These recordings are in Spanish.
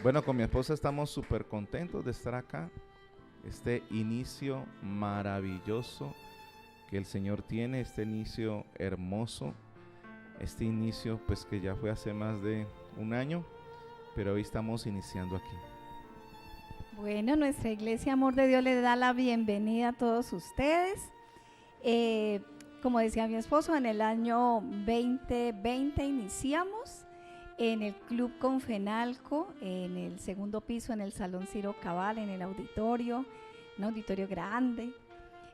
Bueno, con mi esposa estamos súper contentos de estar acá. Este inicio maravilloso que el Señor tiene, este inicio hermoso, este inicio pues que ya fue hace más de un año, pero hoy estamos iniciando aquí. Bueno, nuestra iglesia Amor de Dios les da la bienvenida a todos ustedes. Eh, Como decía mi esposo, en el año 2020 iniciamos en el Club Confenalco, en el segundo piso, en el Salón Ciro Cabal, en el auditorio, un auditorio grande,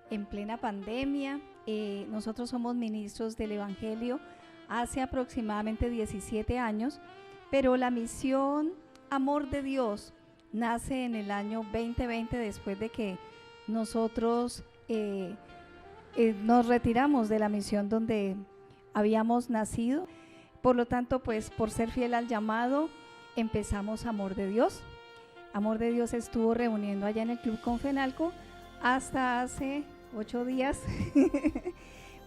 en plena pandemia. Nosotros somos ministros del Evangelio hace aproximadamente 17 años, pero la misión Amor de Dios nace en el año 2020 después de que nosotros nos retiramos de la misión donde habíamos nacido. Por lo tanto, pues por ser fiel al llamado, empezamos Amor de Dios. Amor de Dios estuvo reuniendo allá en el Club Confenalco hasta hace 8 días,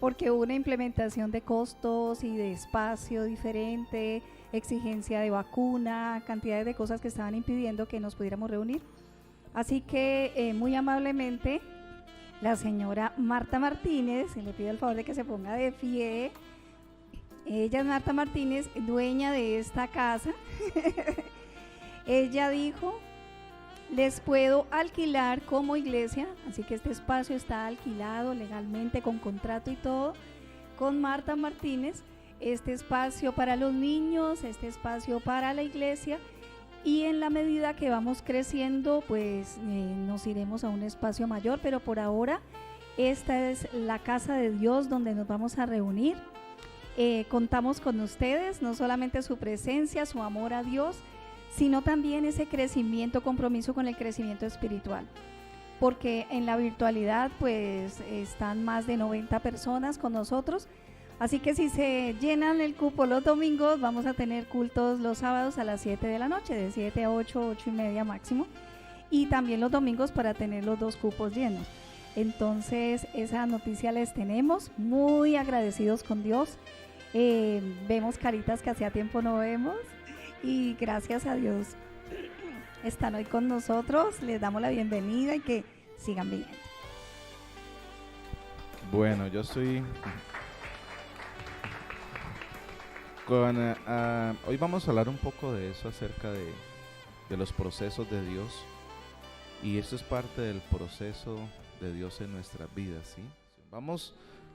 porque hubo una implementación de costos y de espacio diferente, exigencia de vacuna, cantidades de cosas que estaban impidiendo que nos pudiéramos reunir. Así que muy amablemente la señora Marta Martínez, le pido el favor de que se ponga de pie. Ella es Marta Martínez, dueña de esta casa. Ella dijo: les puedo alquilar como iglesia, así que este espacio está alquilado legalmente con contrato y todo, con Marta Martínez, este espacio para los niños, este espacio para la iglesia, y en la medida que vamos creciendo, pues nos iremos a un espacio mayor, pero por ahora esta es la casa de Dios donde nos vamos a reunir. Contamos con ustedes, no solamente su presencia, su amor a Dios, sino también ese crecimiento, compromiso con el crecimiento espiritual, porque en la virtualidad pues están más de 90 personas con nosotros, así que si se llenan el cupo los domingos, vamos a tener cultos los sábados a las 7 de la noche, de 7 a 8, 8 y media máximo, y también los domingos para tener los 2 cupos llenos. Entonces esa noticia les tenemos, muy agradecidos con Dios. Vemos caritas que hacía tiempo no vemos, y gracias a Dios están hoy con nosotros. Les damos la bienvenida y que sigan viniendo. Bueno, yo estoy con... hoy vamos a hablar un poco de eso, acerca de los procesos de Dios. Y esto es parte del proceso de Dios en nuestras vidas, ¿sí? Vamos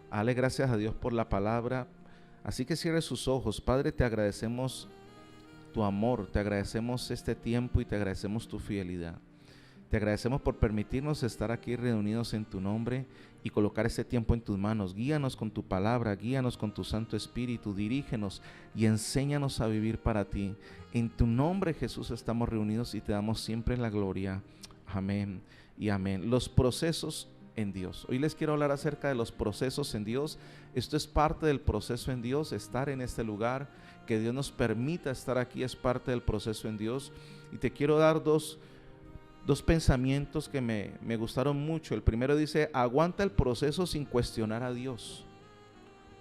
a darle gracias a Dios por la palabra. Así que cierre sus ojos. Padre, te agradecemos tu amor, te agradecemos este tiempo y te agradecemos tu fidelidad. Te agradecemos por permitirnos estar aquí reunidos en tu nombre y colocar este tiempo en tus manos. Guíanos con tu palabra, guíanos con tu Santo Espíritu, dirígenos y enséñanos a vivir para ti. En tu nombre, Jesús, estamos reunidos y te damos siempre la gloria. Amén y amén. Los procesos en Dios. Hoy les quiero hablar acerca de los procesos en Dios. Esto es parte del proceso en Dios, estar en este lugar, que Dios nos permita estar aquí es parte del proceso en Dios. Y te quiero dar dos pensamientos que me gustaron mucho. El primero dice: aguanta el proceso sin cuestionar a Dios,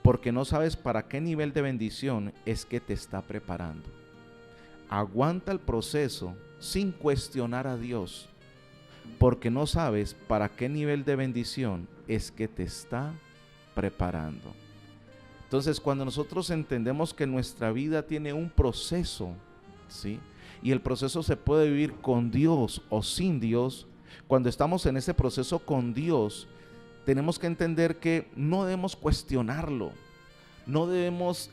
porque no sabes para qué nivel de bendición es que te está preparando. Aguanta el proceso sin cuestionar a Dios, porque no sabes para qué nivel de bendición es que te está preparando. Entonces, cuando nosotros entendemos que nuestra vida tiene un proceso, ¿sí? Y el proceso se puede vivir con Dios o sin Dios. Cuando estamos en ese proceso con Dios, tenemos que entender que no debemos cuestionarlo, no debemos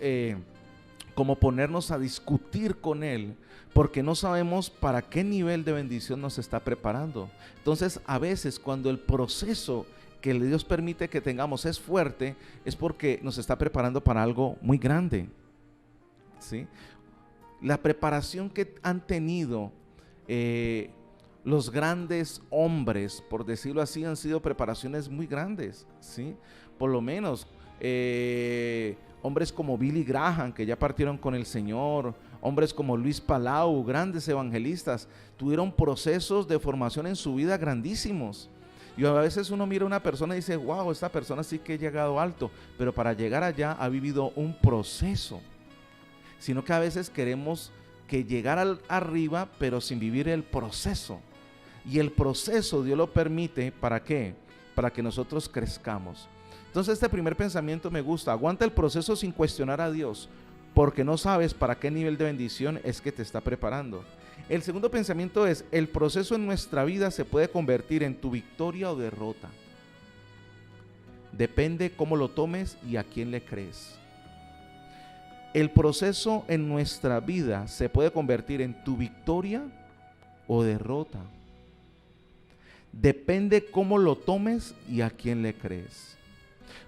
como ponernos a discutir con Él, porque no sabemos para qué nivel de bendición nos está preparando. Entonces, a veces cuando el proceso que Dios permite que tengamos es fuerte, es porque nos está preparando para algo muy grande, ¿sí? La preparación que han tenido los grandes hombres, por decirlo así, han sido preparaciones muy grandes, ¿sí? Por lo menos hombres como Billy Graham, que ya partieron con el Señor, hombres como Luis Palau, grandes evangelistas, tuvieron procesos de formación en su vida grandísimos. Y a veces uno mira a una persona y dice: wow, esta persona sí que ha llegado alto, pero para llegar allá ha vivido un proceso. Sino que a veces queremos que llegar arriba, pero sin vivir el proceso. Y el proceso Dios lo permite, ¿para qué? Para que nosotros crezcamos. Entonces este primer pensamiento me gusta: aguanta el proceso sin cuestionar a Dios, porque no sabes para qué nivel de bendición es que te está preparando. El segundo pensamiento es: el proceso en nuestra vida se puede convertir en tu victoria o derrota. Depende cómo lo tomes y a quién le crees. El proceso en nuestra vida se puede convertir en tu victoria o derrota. Depende cómo lo tomes y a quién le crees.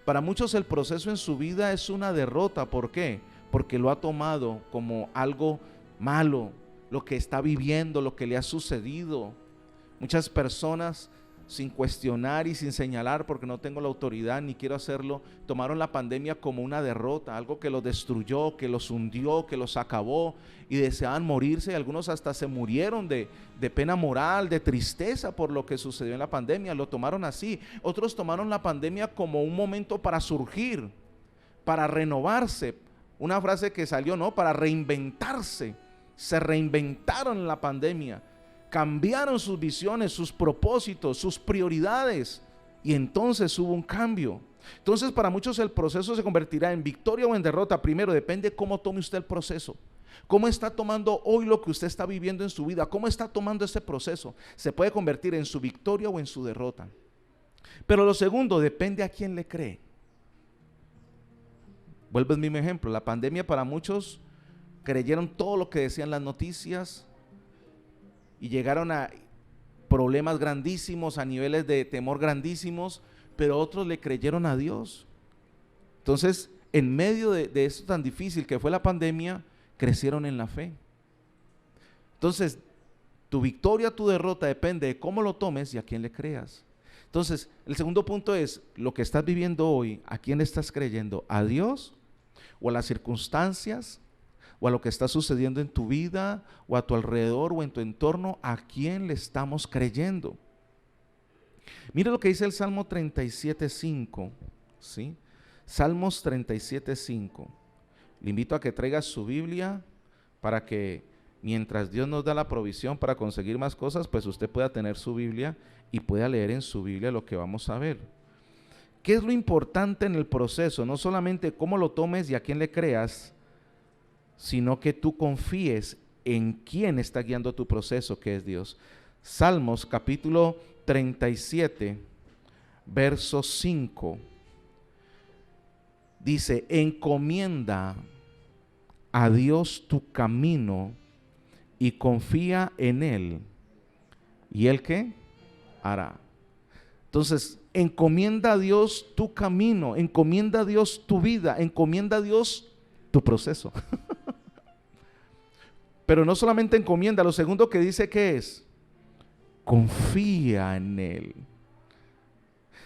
Para muchos el proceso en su vida es una derrota. ¿Por qué? Porque lo ha tomado como algo malo, lo que está viviendo, lo que le ha sucedido. Muchas personas, sin cuestionar y sin señalar, porque no tengo la autoridad ni quiero hacerlo, tomaron la pandemia como una derrota, algo que los destruyó, que los hundió, que los acabó, y deseaban morirse, y algunos hasta se murieron de pena moral, de tristeza por lo que sucedió en la pandemia. Lo tomaron así. Otros tomaron la pandemia como un momento para surgir, para renovarse. Una frase que salió, ¿no? Para reinventarse. Se reinventaron en la pandemia. Cambiaron sus visiones, sus propósitos, sus prioridades, y entonces hubo un cambio. Entonces para muchos el proceso se convertirá en victoria o en derrota. Primero, depende cómo tome usted el proceso. ¿Cómo está tomando hoy lo que usted está viviendo en su vida? ¿Cómo está tomando ese proceso? Se puede convertir en su victoria o en su derrota. Pero lo segundo, depende a quién le cree. Vuelvo al mismo ejemplo. La pandemia, para muchos creyeron todo lo que decían las noticias, y llegaron a problemas grandísimos, a niveles de temor grandísimos, pero otros le creyeron a Dios. Entonces, en medio de esto tan difícil que fue la pandemia, crecieron en la fe. Entonces, tu victoria, tu derrota depende de cómo lo tomes y a quién le creas. Entonces, el segundo punto es: lo que estás viviendo hoy, ¿a quién le estás creyendo? ¿A Dios o a las circunstancias? ¿O a lo que está sucediendo en tu vida, o a tu alrededor, o en tu entorno? ¿A quién le estamos creyendo? Mire lo que dice el Salmo 37:5, ¿sí? Salmos 37:5. Le invito a que traiga su Biblia para que, mientras Dios nos da la provisión para conseguir más cosas, pues usted pueda tener su Biblia y pueda leer en su Biblia lo que vamos a ver. ¿Qué es lo importante en el proceso? No solamente cómo lo tomes y a quién le creas, sino que tú confíes en quién está guiando tu proceso, que es Dios. Salmos capítulo 37, verso 5. Dice: encomienda a Dios tu camino y confía en Él. ¿Y Él qué hará? Entonces, encomienda a Dios tu camino, encomienda a Dios tu vida, encomienda a Dios tu proceso. Pero no solamente encomienda, lo segundo que dice, ¿qué es? Confía en Él.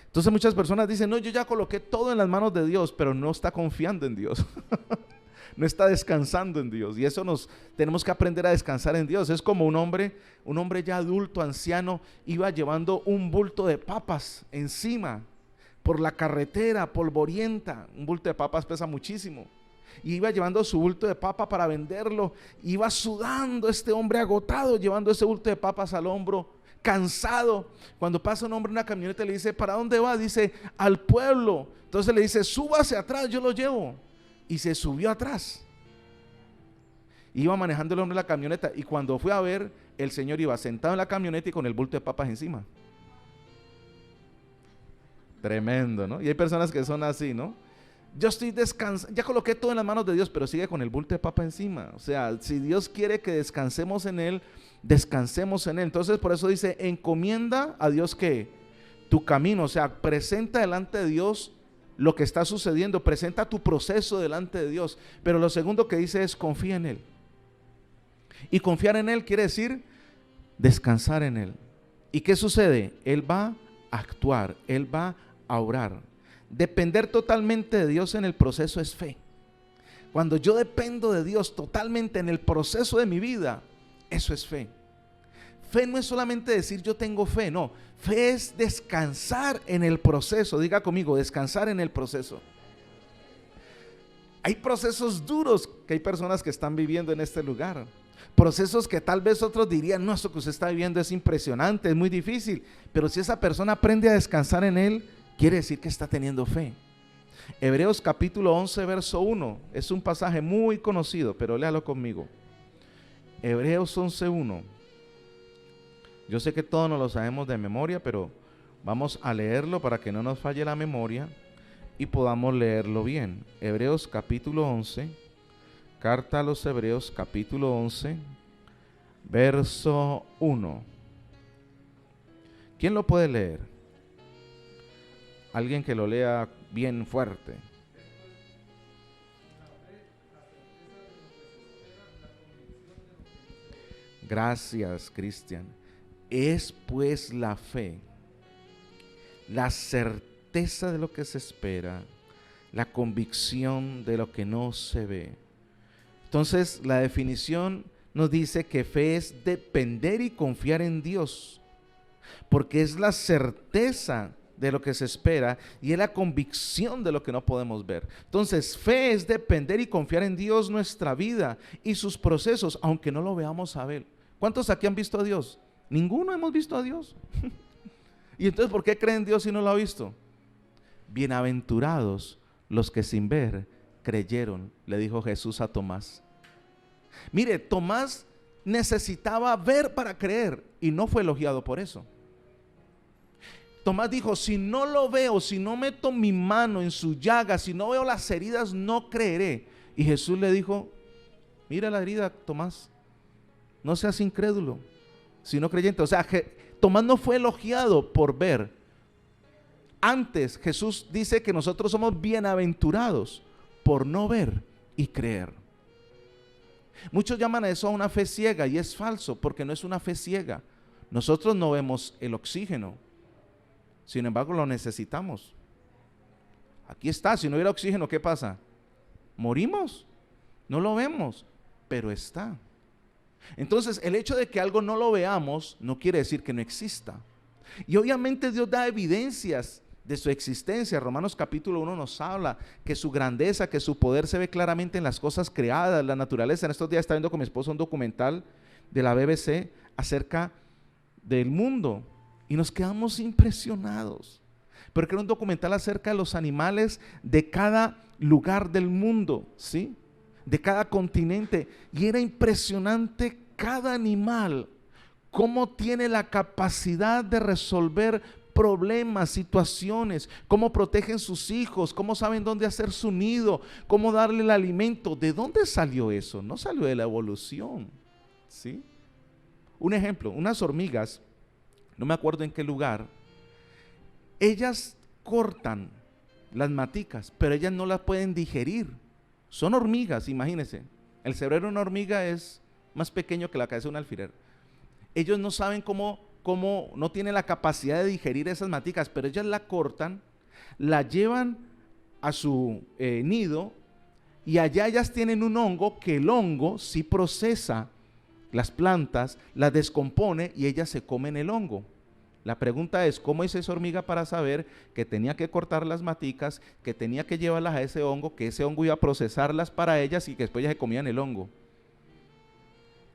Entonces muchas personas dicen: no, yo ya coloqué todo en las manos de Dios, pero no está confiando en Dios. No está descansando en Dios. Y eso tenemos que aprender a descansar en Dios. Es como un hombre ya adulto, anciano, iba llevando un bulto de papas encima por la carretera polvorienta. Un bulto de papas pesa muchísimo. Y iba llevando su bulto de papa para venderlo. Iba sudando este hombre agotado, llevando ese bulto de papas al hombro, cansado. Cuando pasa un hombre en una camioneta, le dice: ¿para dónde va? Dice: al pueblo. Entonces le dice: súbase atrás, yo lo llevo. Y se subió atrás. Iba manejando el hombre la camioneta, y cuando fue a ver, el señor iba sentado en la camioneta y con el bulto de papas encima. Tremendo, ¿no? Y hay personas que son así, ¿no? Yo estoy descansando, ya coloqué todo en las manos de Dios, pero sigue con el bulto de papa encima. O sea, si Dios quiere que descansemos en Él, descansemos en Él. Entonces por eso dice: encomienda a Dios que tu camino, o sea, presenta delante de Dios lo que está sucediendo, presenta tu proceso delante de Dios. Pero lo segundo que dice es: confía en Él. Y confiar en Él quiere decir descansar en Él. ¿Y qué sucede? Él va a actuar, Él va a obrar. Depender totalmente de Dios en el proceso es fe. Cuando yo dependo de Dios totalmente en el proceso de mi vida, eso es fe. Fe no es solamente decir yo tengo fe, no. Fe es descansar en el proceso. Diga conmigo: descansar en el proceso. Hay procesos duros que hay personas que están viviendo en este lugar. Procesos que tal vez otros dirían, no, esto que usted está viviendo es impresionante, es muy difícil. Pero si esa persona aprende a descansar en Él, quiere decir que está teniendo fe. Hebreos capítulo 11, verso 1. Es un pasaje muy conocido, pero léalo conmigo. Hebreos 11, 1. Yo sé que todos nos lo sabemos de memoria, pero vamos a leerlo para que no nos falle la memoria y podamos leerlo bien. Hebreos capítulo 11, carta a los Hebreos capítulo 11, verso 1. ¿Quién lo puede leer? Alguien que lo lea bien fuerte. Gracias, Cristian. Es pues la fe, la certeza de lo que se espera, la convicción de lo que no se ve. Entonces, la definición nos dice que fe es depender y confiar en Dios, porque es la certeza de lo que se espera y es la convicción de lo que no podemos ver. Entonces, fe es depender y confiar en Dios, nuestra vida y sus procesos, aunque no lo veamos a ver. ¿Cuántos aquí han visto a Dios? Ninguno hemos visto a Dios. ¿Y entonces por qué creen en Dios si no lo ha visto? Bienaventurados los que sin ver creyeron, le dijo Jesús a Tomás. Mire, Tomás necesitaba ver para creer y no fue elogiado por eso. Tomás dijo, si no lo veo, si no meto mi mano en su llaga, si no veo las heridas, no creeré. Y Jesús le dijo, mira la herida, Tomás, no seas incrédulo, sino creyente. O sea, Tomás no fue elogiado por ver. Antes Jesús dice que nosotros somos bienaventurados por no ver y creer. Muchos llaman a eso a una fe ciega y es falso, porque no es una fe ciega. Nosotros no vemos el oxígeno, sin embargo lo necesitamos. Aquí está, si no hubiera oxígeno, ¿qué pasa? Morimos, no lo vemos, pero está. Entonces, el hecho de que algo no lo veamos no quiere decir que no exista. Y obviamente Dios da evidencias de su existencia. Romanos capítulo 1 nos habla que su grandeza, que su poder se ve claramente en las cosas creadas, la naturaleza. En estos días estaba viendo con mi esposo un documental de la BBC acerca del mundo y nos quedamos impresionados, porque era un documental acerca de los animales de cada lugar del mundo, ¿sí? De cada continente, y era impresionante cada animal, cómo tiene la capacidad de resolver problemas, situaciones, cómo protegen sus hijos, cómo saben dónde hacer su nido, cómo darle el alimento. ¿De dónde salió eso? No salió de la evolución, ¿sí? Un ejemplo, unas hormigas, no me acuerdo en qué lugar, ellas cortan las maticas, pero ellas no las pueden digerir. Son hormigas, imagínense. El cerebro de una hormiga es más pequeño que la cabeza de un alfiler. Ellos no saben cómo no tienen la capacidad de digerir esas maticas, pero ellas la cortan, la llevan a su nido, y allá ellas tienen un hongo, que el hongo sí procesa las plantas, las descompone y ellas se comen el hongo. La pregunta es, ¿cómo hizo esa hormiga para saber que tenía que cortar las maticas, que tenía que llevarlas a ese hongo, que ese hongo iba a procesarlas para ellas y que después ellas se comían el hongo?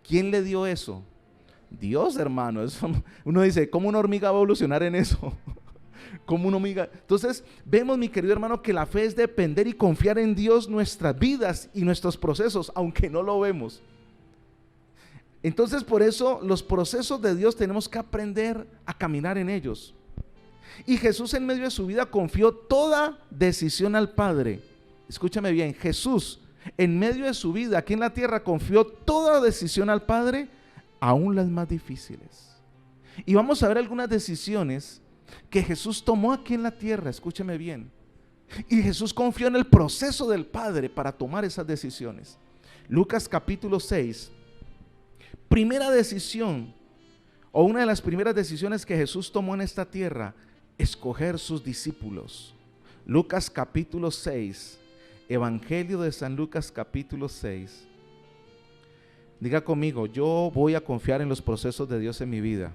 ¿Quién le dio eso? Dios, hermano. Eso, uno dice, ¿cómo una hormiga va a evolucionar en eso? ¿Cómo una hormiga? Entonces, vemos, mi querido hermano, que la fe es depender y confiar en Dios nuestras vidas y nuestros procesos, aunque no lo vemos. Entonces, por eso los procesos de Dios tenemos que aprender a caminar en ellos. Y Jesús, en medio de su vida, confió toda decisión al Padre. Escúchame bien, Jesús en medio de su vida aquí en la tierra confió toda decisión al Padre, aún las más difíciles. Y vamos a ver algunas decisiones que Jesús tomó aquí en la tierra. Escúchame bien. Y Jesús confió en el proceso del Padre para tomar esas decisiones. Lucas capítulo 6. Primera decisión, o una de las primeras decisiones que Jesús tomó en esta tierra, escoger sus discípulos. Lucas capítulo 6, Evangelio de San Lucas capítulo 6. Diga conmigo, yo voy a confiar en los procesos de Dios en mi vida.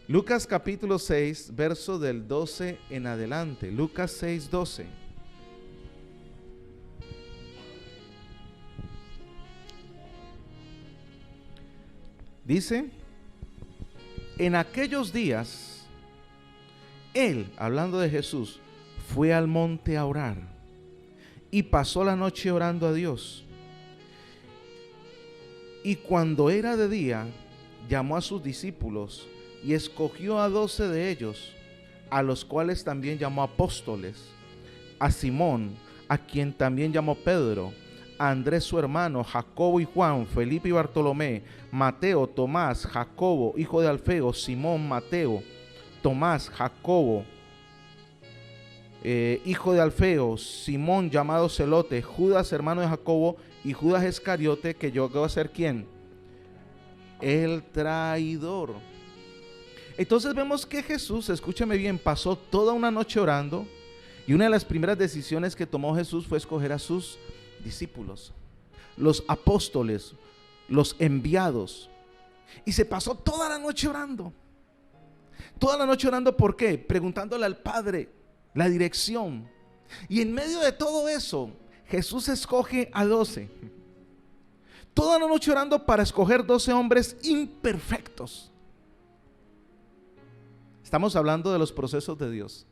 Lucas capítulo 6, verso del 12 en adelante. Lucas 6, 12. Dice, en aquellos días, él, hablando de Jesús, fue al monte a orar y pasó la noche orando a Dios. Y cuando era de día, llamó a sus discípulos y escogió a 12 de ellos, a los cuales también llamó apóstoles, a Simón, a quien también llamó Pedro, a Andrés su hermano, Jacobo y Juan, Felipe y Bartolomé, Mateo, Tomás, Jacobo, hijo de Alfeo, Simón, Mateo, Tomás, Jacobo, hijo de Alfeo, Simón llamado Celote, Judas hermano de Jacobo y Judas Iscariote, que llegó a ser ¿quién? El traidor. Entonces vemos que Jesús, escúchame bien, pasó toda una noche orando, y una de las primeras decisiones que tomó Jesús fue escoger a sus discípulos, los apóstoles, los enviados, y se pasó toda la noche orando. Toda la noche orando, ¿por qué? Preguntándole al Padre la dirección. Y en medio de todo eso, Jesús escoge a 12. Toda la noche orando para escoger 12 hombres imperfectos. Estamos hablando de los procesos de Dios.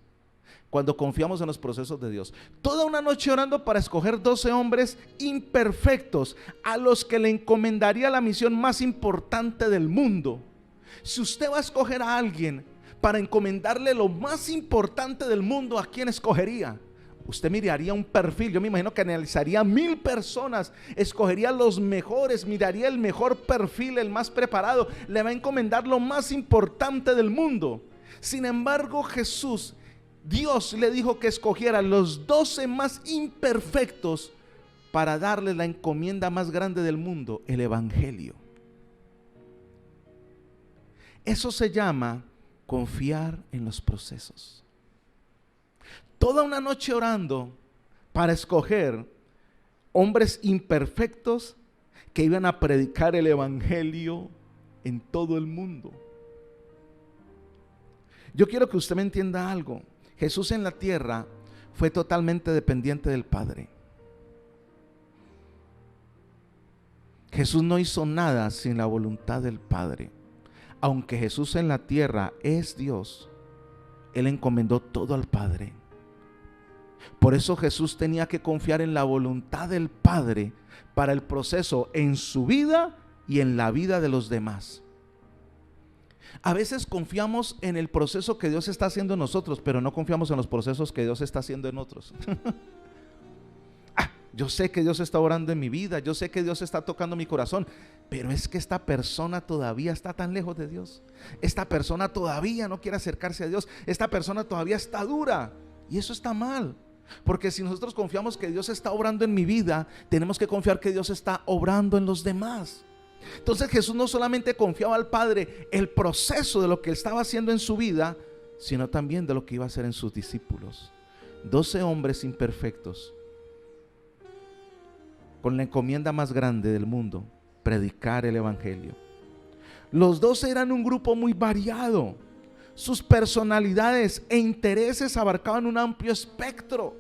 Cuando confiamos en los procesos de Dios, toda una noche orando para escoger 12 hombres imperfectos, a los que le encomendaría la misión más importante del mundo. Si usted va a escoger a alguien para encomendarle lo más importante del mundo, ¿a quién escogería? Usted miraría un perfil. Yo me imagino que analizaría 1000 personas, escogería los mejores, miraría el mejor perfil, el más preparado, le va a encomendar lo más importante del mundo. Sin embargo, Dios le dijo que escogiera los 12 más imperfectos para darles la encomienda más grande del mundo, el evangelio. Eso se llama confiar en los procesos. Toda una noche orando para escoger hombres imperfectos que iban a predicar el evangelio en todo el mundo. Yo quiero que usted me entienda algo. Jesús en la tierra fue totalmente dependiente del Padre. Jesús no hizo nada sin la voluntad del Padre. Aunque Jesús en la tierra es Dios, Él encomendó todo al Padre. Por eso Jesús tenía que confiar en la voluntad del Padre para el proceso en su vida y en la vida de los demás. A veces confiamos en el proceso que Dios está haciendo en nosotros, pero no confiamos en los procesos que Dios está haciendo en otros. Yo sé que Dios está orando en mi vida, yo sé que Dios está tocando mi corazón, pero es que esta persona todavía está tan lejos de Dios. Esta persona todavía no quiere acercarse a Dios. Esta persona todavía está dura, y eso está mal. Porque si nosotros confiamos que Dios está obrando en mi vida, tenemos que confiar que Dios está obrando en los demás. Entonces Jesús no solamente confiaba al Padre el proceso de lo que Él estaba haciendo en su vida, sino también de lo que iba a hacer en sus discípulos. 12 hombres imperfectos, con la encomienda más grande del mundo, predicar el evangelio. Los 12 eran un grupo muy variado. Sus personalidades e intereses abarcaban un amplio espectro.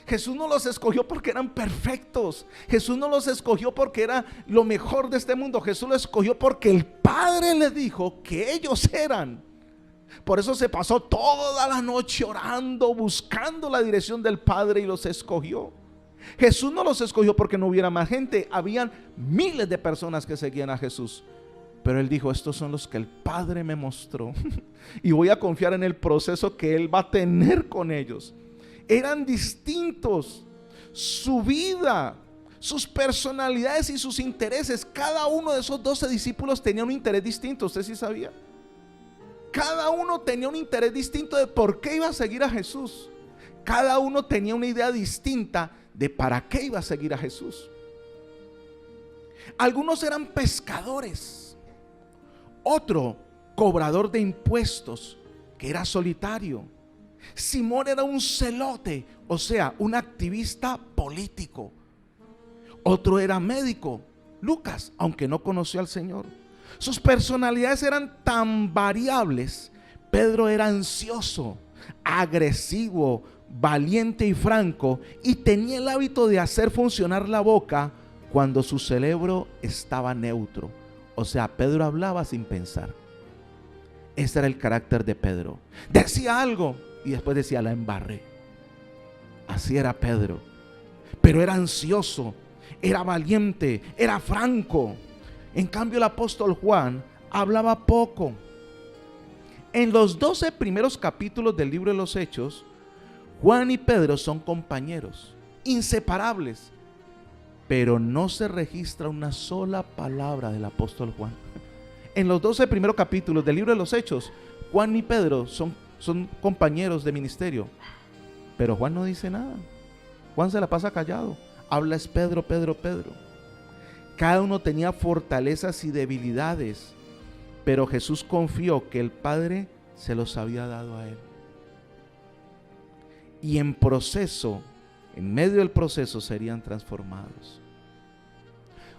Jesús no los escogió porque eran perfectos. Jesús no los escogió porque era lo mejor de este mundo. Jesús los escogió porque el Padre le dijo que ellos eran. Por eso se pasó toda la noche orando, buscando la dirección del Padre, y los escogió. Jesús no los escogió porque no hubiera más gente. Habían miles de personas que seguían a Jesús, pero Él dijo: estos son los que el Padre me mostró y voy a confiar en el proceso que Él va a tener con ellos. Eran distintos, su vida, sus personalidades y sus intereses. Cada uno de esos 12 discípulos tenía un interés distinto. ¿Usted sí sabía? Cada uno tenía un interés distinto de por qué iba a seguir a Jesús. Cada uno tenía una idea distinta de para qué iba a seguir a Jesús. Algunos eran pescadores, otro cobrador de impuestos, que era solitario. Simón era un celote, o sea, un activista político. Otro era médico, Lucas, aunque no conoció al Señor. Sus personalidades eran tan variables. Pedro era ansioso, agresivo, valiente y franco, y tenía el hábito de hacer funcionar la boca cuando su cerebro estaba neutro. O sea, Pedro hablaba sin pensar. Ese era el carácter de Pedro. Decía algo y después decía, la embarré. Así era Pedro. Pero era ansioso, era valiente, era franco. En cambio, el apóstol Juan hablaba poco. En los 12 primeros capítulos del libro de los Hechos, Juan y Pedro son compañeros, inseparables. Pero no se registra una sola palabra del apóstol Juan. En los 12 primeros capítulos del libro de los Hechos, Juan y Pedro son compañeros de ministerio. Pero Juan no dice nada. Juan se la pasa callado. Habla es Pedro, Pedro, Pedro. Cada uno tenía fortalezas y debilidades, pero Jesús confió que el Padre se los había dado a él. Y en medio del proceso serían transformados.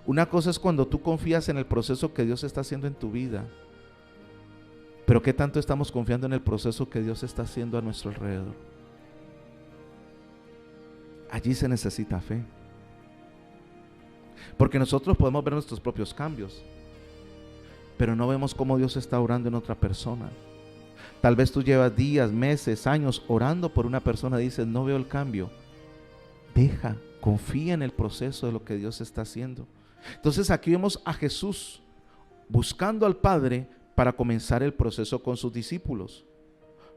Una cosa es cuando tú confías en el proceso que Dios está haciendo en tu vida, pero ¿qué tanto estamos confiando en el proceso que Dios está haciendo a nuestro alrededor? Allí se necesita fe. Porque nosotros podemos ver nuestros propios cambios, pero no vemos cómo Dios está orando en otra persona. Tal vez tú llevas días, meses, años orando por una persona y dices, no veo el cambio. Confía en el proceso de lo que Dios está haciendo. Entonces aquí vemos a Jesús buscando al Padre para comenzar el proceso con sus discípulos.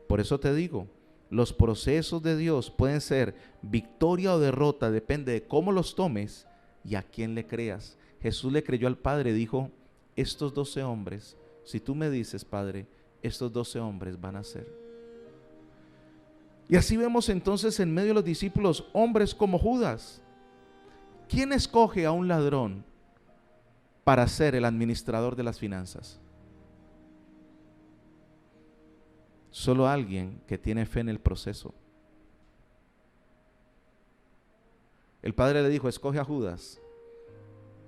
Por eso te digo, los procesos de Dios pueden ser victoria o derrota, depende de cómo los tomes y a quién le creas. Jesús le creyó al Padre, dijo, estos 12 hombres, si tú me dices, Padre, estos 12 hombres van a ser. Y así vemos entonces en medio de los discípulos hombres como Judas. ¿Quién escoge a un ladrón para ser el administrador de las finanzas? Solo alguien que tiene fe en el proceso. El Padre le dijo, escoge a Judas,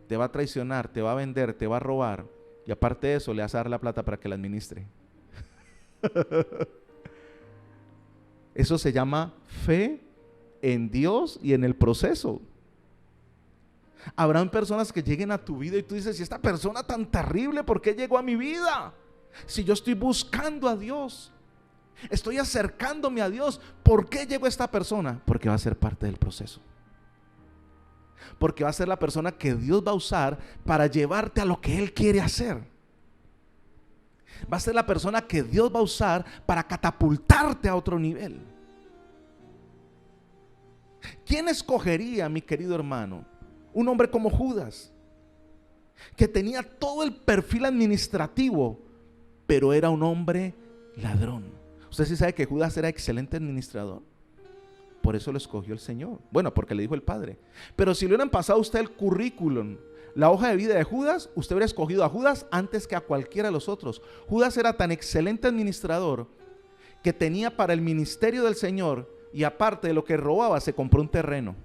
te va a traicionar, te va a vender, te va a robar, y aparte de eso le vas a dar la plata para que la administre. Eso se llama fe en Dios y en el proceso. Habrán personas que lleguen a tu vida y tú dices, si esta persona tan terrible, ¿por qué llegó a mi vida? Si yo estoy buscando a Dios, estoy acercándome a Dios, ¿por qué llegó esta persona? Porque va a ser parte del proceso. Porque va a ser la persona que Dios va a usar para llevarte a lo que Él quiere hacer. Va a ser la persona que Dios va a usar para catapultarte a otro nivel. ¿Quién escogería, mi querido hermano, un hombre como Judas, que tenía todo el perfil administrativo, pero era un hombre ladrón? Usted sí sabe que Judas era excelente administrador. Por eso lo escogió el Señor. Bueno, porque le dijo el Padre. Pero si le hubieran pasado a usted el currículum, la hoja de vida de Judas, usted hubiera escogido a Judas antes que a cualquiera de los otros. Judas era tan excelente administrador que tenía para el ministerio del Señor, y aparte de lo que robaba, se compró un terreno.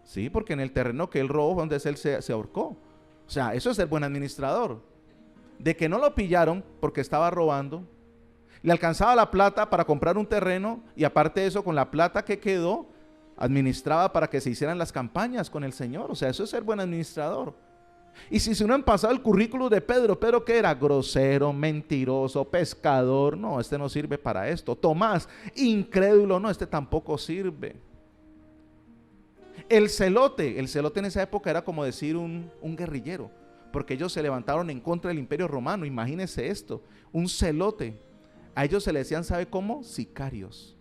Sí, porque en el terreno que él robó fue donde él se ahorcó. O sea, eso es ser buen administrador. De que no lo pillaron porque estaba robando, le alcanzaba la plata para comprar un terreno, y aparte de eso, con la plata que quedó, administraba para que se hicieran las campañas con el Señor. O sea, eso es ser buen administrador. Y si se hubieran pasado el currículo de Pedro, ¿Pedro qué era? Grosero, mentiroso, pescador. No, este no sirve para esto. Tomás, incrédulo. No, este tampoco sirve. El celote en esa época era como decir un guerrillero, porque ellos se levantaron en contra del Imperio Romano. Imagínense esto, un celote. A ellos se le decían, ¿sabe cómo? Sicarios.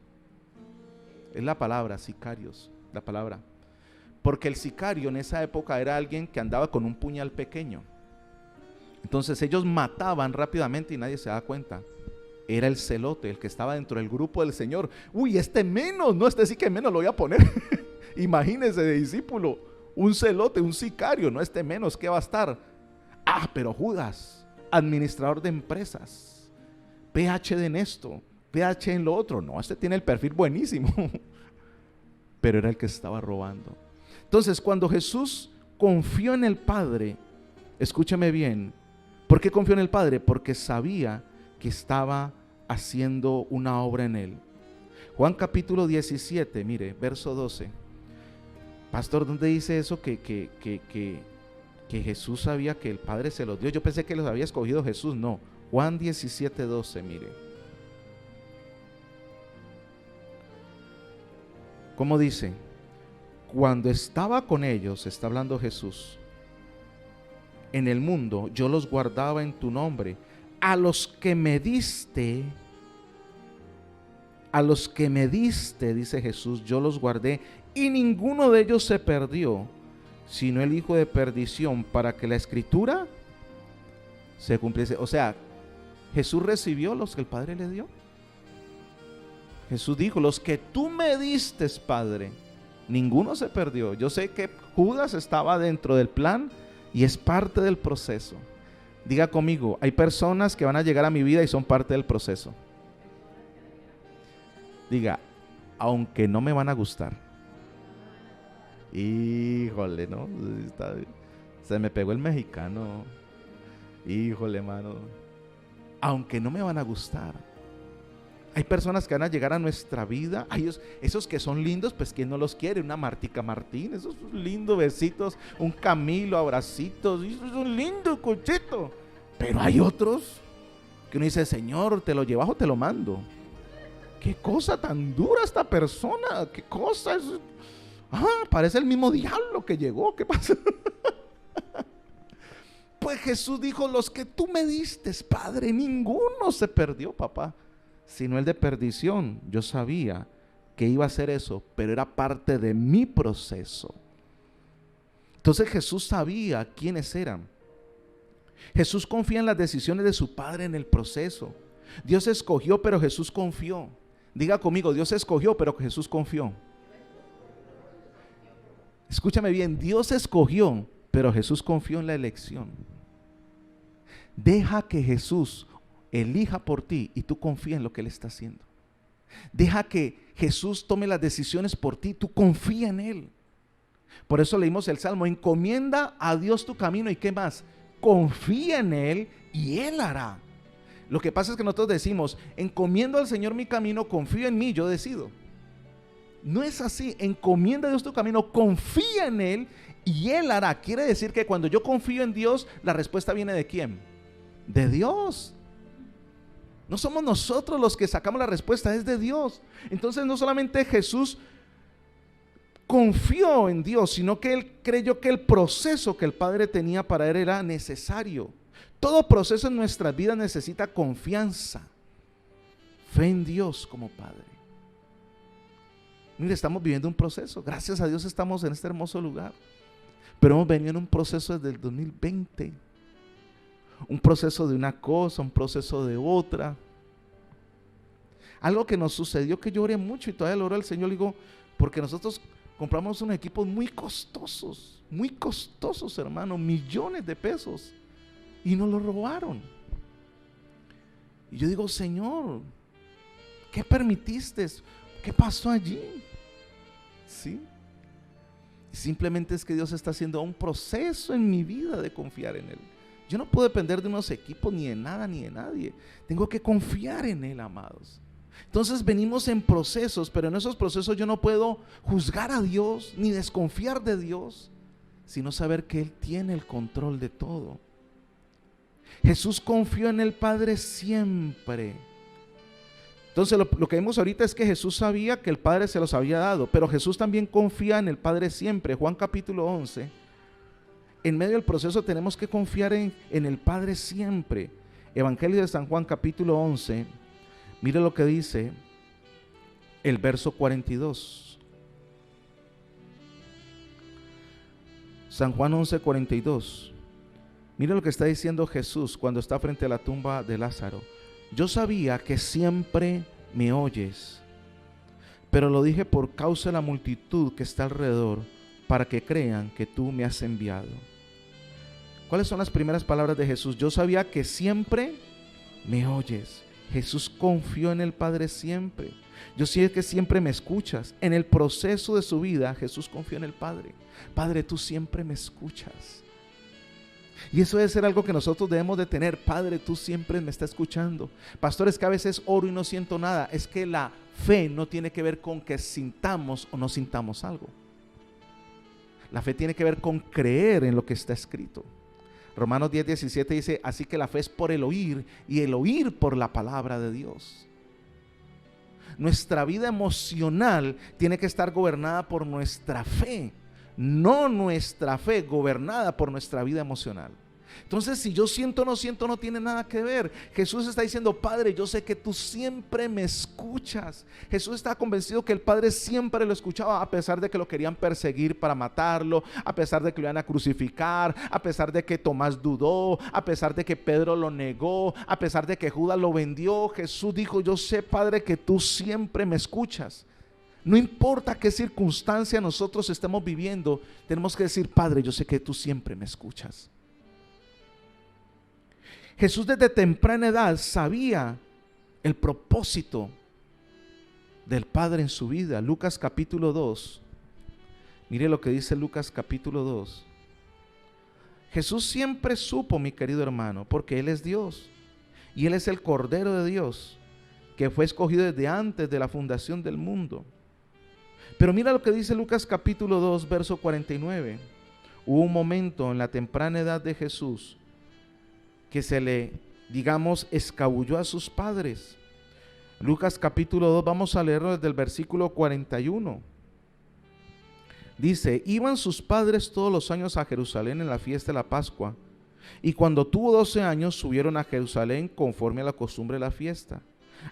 Es la palabra, sicarios, la palabra. Porque el sicario en esa época era alguien que andaba con un puñal pequeño. Entonces ellos mataban rápidamente y nadie se daba cuenta. Era el celote, el que estaba dentro del grupo del Señor. Uy, este menos, no, este sí que menos lo voy a poner. Imagínense de discípulo, un celote, un sicario, no, este menos, ¿qué va a estar? Ah, pero Judas, administrador de empresas, PhD en esto, PhD en lo otro. No, este tiene el perfil buenísimo. Pero era el que estaba robando. Entonces, cuando Jesús confió en el Padre, escúchame bien, ¿por qué confió en el Padre? Porque sabía que estaba haciendo una obra en él. Juan capítulo 17, mire, verso 12. Pastor, ¿dónde dice eso? Que que Jesús sabía que el Padre se los dio. Yo pensé que los había escogido Jesús. No. Juan 17:12, mire. ¿Cómo dice? Cuando estaba con ellos, está hablando Jesús, en el mundo, yo los guardaba en tu nombre. A los que me diste, dice Jesús, yo los guardé, y ninguno de ellos se perdió, sino el hijo de perdición, para que la escritura se cumpliese. O sea, Jesús recibió los que el Padre le dio. Jesús dijo, los que tú me diste, Padre, ninguno se perdió. Yo sé que Judas estaba dentro del plan y es parte del proceso. Diga conmigo, hay personas que van a llegar a mi vida y son parte del proceso. Diga, aunque no me van a gustar. Híjole, ¿no? Se me pegó el mexicano. Híjole, mano. Aunque no me van a gustar. Hay personas que van a llegar a nuestra vida. Esos que son lindos, pues ¿quién no los quiere? Una Martica Martín, esos lindos besitos, un Camilo, abracitos, eso es un lindo cochito. Pero hay otros que uno dice, Señor, ¿te lo llevas o te lo mando? ¿Qué cosa tan dura esta persona? ¿Qué cosa es? Parece el mismo diablo que llegó. ¿Qué pasa? Pues Jesús dijo, los que tú me diste, Padre, ninguno se perdió, papá, sino el de perdición. Yo sabía que iba a hacer eso, pero era parte de mi proceso. Entonces Jesús sabía quiénes eran. Jesús confía en las decisiones de su Padre en el proceso. Dios escogió, pero Jesús confió. Diga conmigo, Dios escogió, pero Jesús confió. Escúchame bien, Dios escogió, pero Jesús confió en la elección. Deja que Jesús elija por ti y tú confía en lo que Él está haciendo. Deja que Jesús tome las decisiones por ti, tú confía en Él. Por eso leímos el Salmo, encomienda a Dios tu camino y ¿qué más? Confía en Él y Él hará. Lo que pasa es que nosotros decimos, encomiendo al Señor mi camino, confío en mí, yo decido. No es así, encomienda a Dios tu camino, confía en Él y Él hará. Quiere decir que cuando yo confío en Dios, la respuesta viene ¿de quién? De Dios. No somos nosotros los que sacamos la respuesta, es de Dios. Entonces no solamente Jesús confió en Dios, sino que Él creyó que el proceso que el Padre tenía para Él era necesario. Todo proceso en nuestras vidas necesita confianza, fe en Dios como Padre. Mire, estamos viviendo un proceso. Gracias a Dios estamos en este hermoso lugar. Pero hemos venido en un proceso desde el 2020. Un proceso de una cosa, un proceso de otra. Algo que nos sucedió que yo oré mucho y todavía lo oro al Señor. Digo, porque nosotros compramos unos equipos muy costosos, hermano, millones de pesos. Y nos lo robaron. Y yo digo, Señor, ¿qué permitiste? ¿Qué pasó allí? ¿Sí? Simplemente es que Dios está haciendo un proceso en mi vida de confiar en Él. Yo no puedo depender de unos equipos ni de nada ni de nadie. Tengo que confiar en Él, amados. Entonces venimos en procesos, pero en esos procesos yo no puedo juzgar a Dios ni desconfiar de Dios, sino saber que Él tiene el control de todo. Jesús confió en el Padre siempre. Entonces lo que vemos ahorita es que Jesús sabía que el Padre se los había dado, pero Jesús también confía en el Padre siempre. Juan capítulo 11, en medio del proceso tenemos que confiar en el Padre siempre. Evangelio de San Juan capítulo 11, mire lo que dice el verso 42. San Juan 11, 42. Mire lo que está diciendo Jesús cuando está frente a la tumba de Lázaro. Yo sabía que siempre me oyes, pero lo dije por causa de la multitud que está alrededor, para que crean que tú me has enviado. ¿Cuáles son las primeras palabras de Jesús? Yo sabía que siempre me oyes. Jesús confió en el Padre siempre. Yo sé que siempre me escuchas. En el proceso de su vida, Jesús confió en el Padre. Padre, tú siempre me escuchas. Y eso debe ser algo que nosotros debemos de tener. Padre, tú siempre me estás escuchando. Pastor, es que a veces oro y no siento nada. Es que la fe no tiene que ver con que sintamos o no sintamos algo. La fe tiene que ver con creer en lo que está escrito. Romanos 10:17 dice, así que la fe es por el oír y el oír por la palabra de Dios. Nuestra vida emocional tiene que estar gobernada por nuestra fe, no nuestra fe gobernada por nuestra vida emocional. Entonces, si yo siento o no siento, no tiene nada que ver. Jesús está diciendo, Padre, yo sé que tú siempre me escuchas. Jesús está convencido que el Padre siempre lo escuchaba, a pesar de que lo querían perseguir para matarlo, a pesar de que lo iban a crucificar, a pesar de que Tomás dudó, a pesar de que Pedro lo negó, a pesar de que Judas lo vendió. Jesús dijo, yo sé, Padre, que tú siempre me escuchas. No importa qué circunstancia nosotros estemos viviendo, tenemos que decir, Padre, yo sé que tú siempre me escuchas. Jesús desde temprana edad sabía el propósito del Padre en su vida. Lucas capítulo 2. Mire lo que dice Lucas capítulo 2. Jesús siempre supo, mi querido hermano, porque Él es Dios y Él es el Cordero de Dios, que fue escogido desde antes de la fundación del mundo. Pero mira lo que dice Lucas capítulo 2, verso 49. Hubo un momento en la temprana edad de Jesús que se le, escabulló a sus padres. Lucas capítulo 2, vamos a leerlo desde el versículo 41. Dice, iban sus padres todos los años a Jerusalén en la fiesta de la Pascua, y cuando tuvo 12 años subieron a Jerusalén conforme a la costumbre de la fiesta.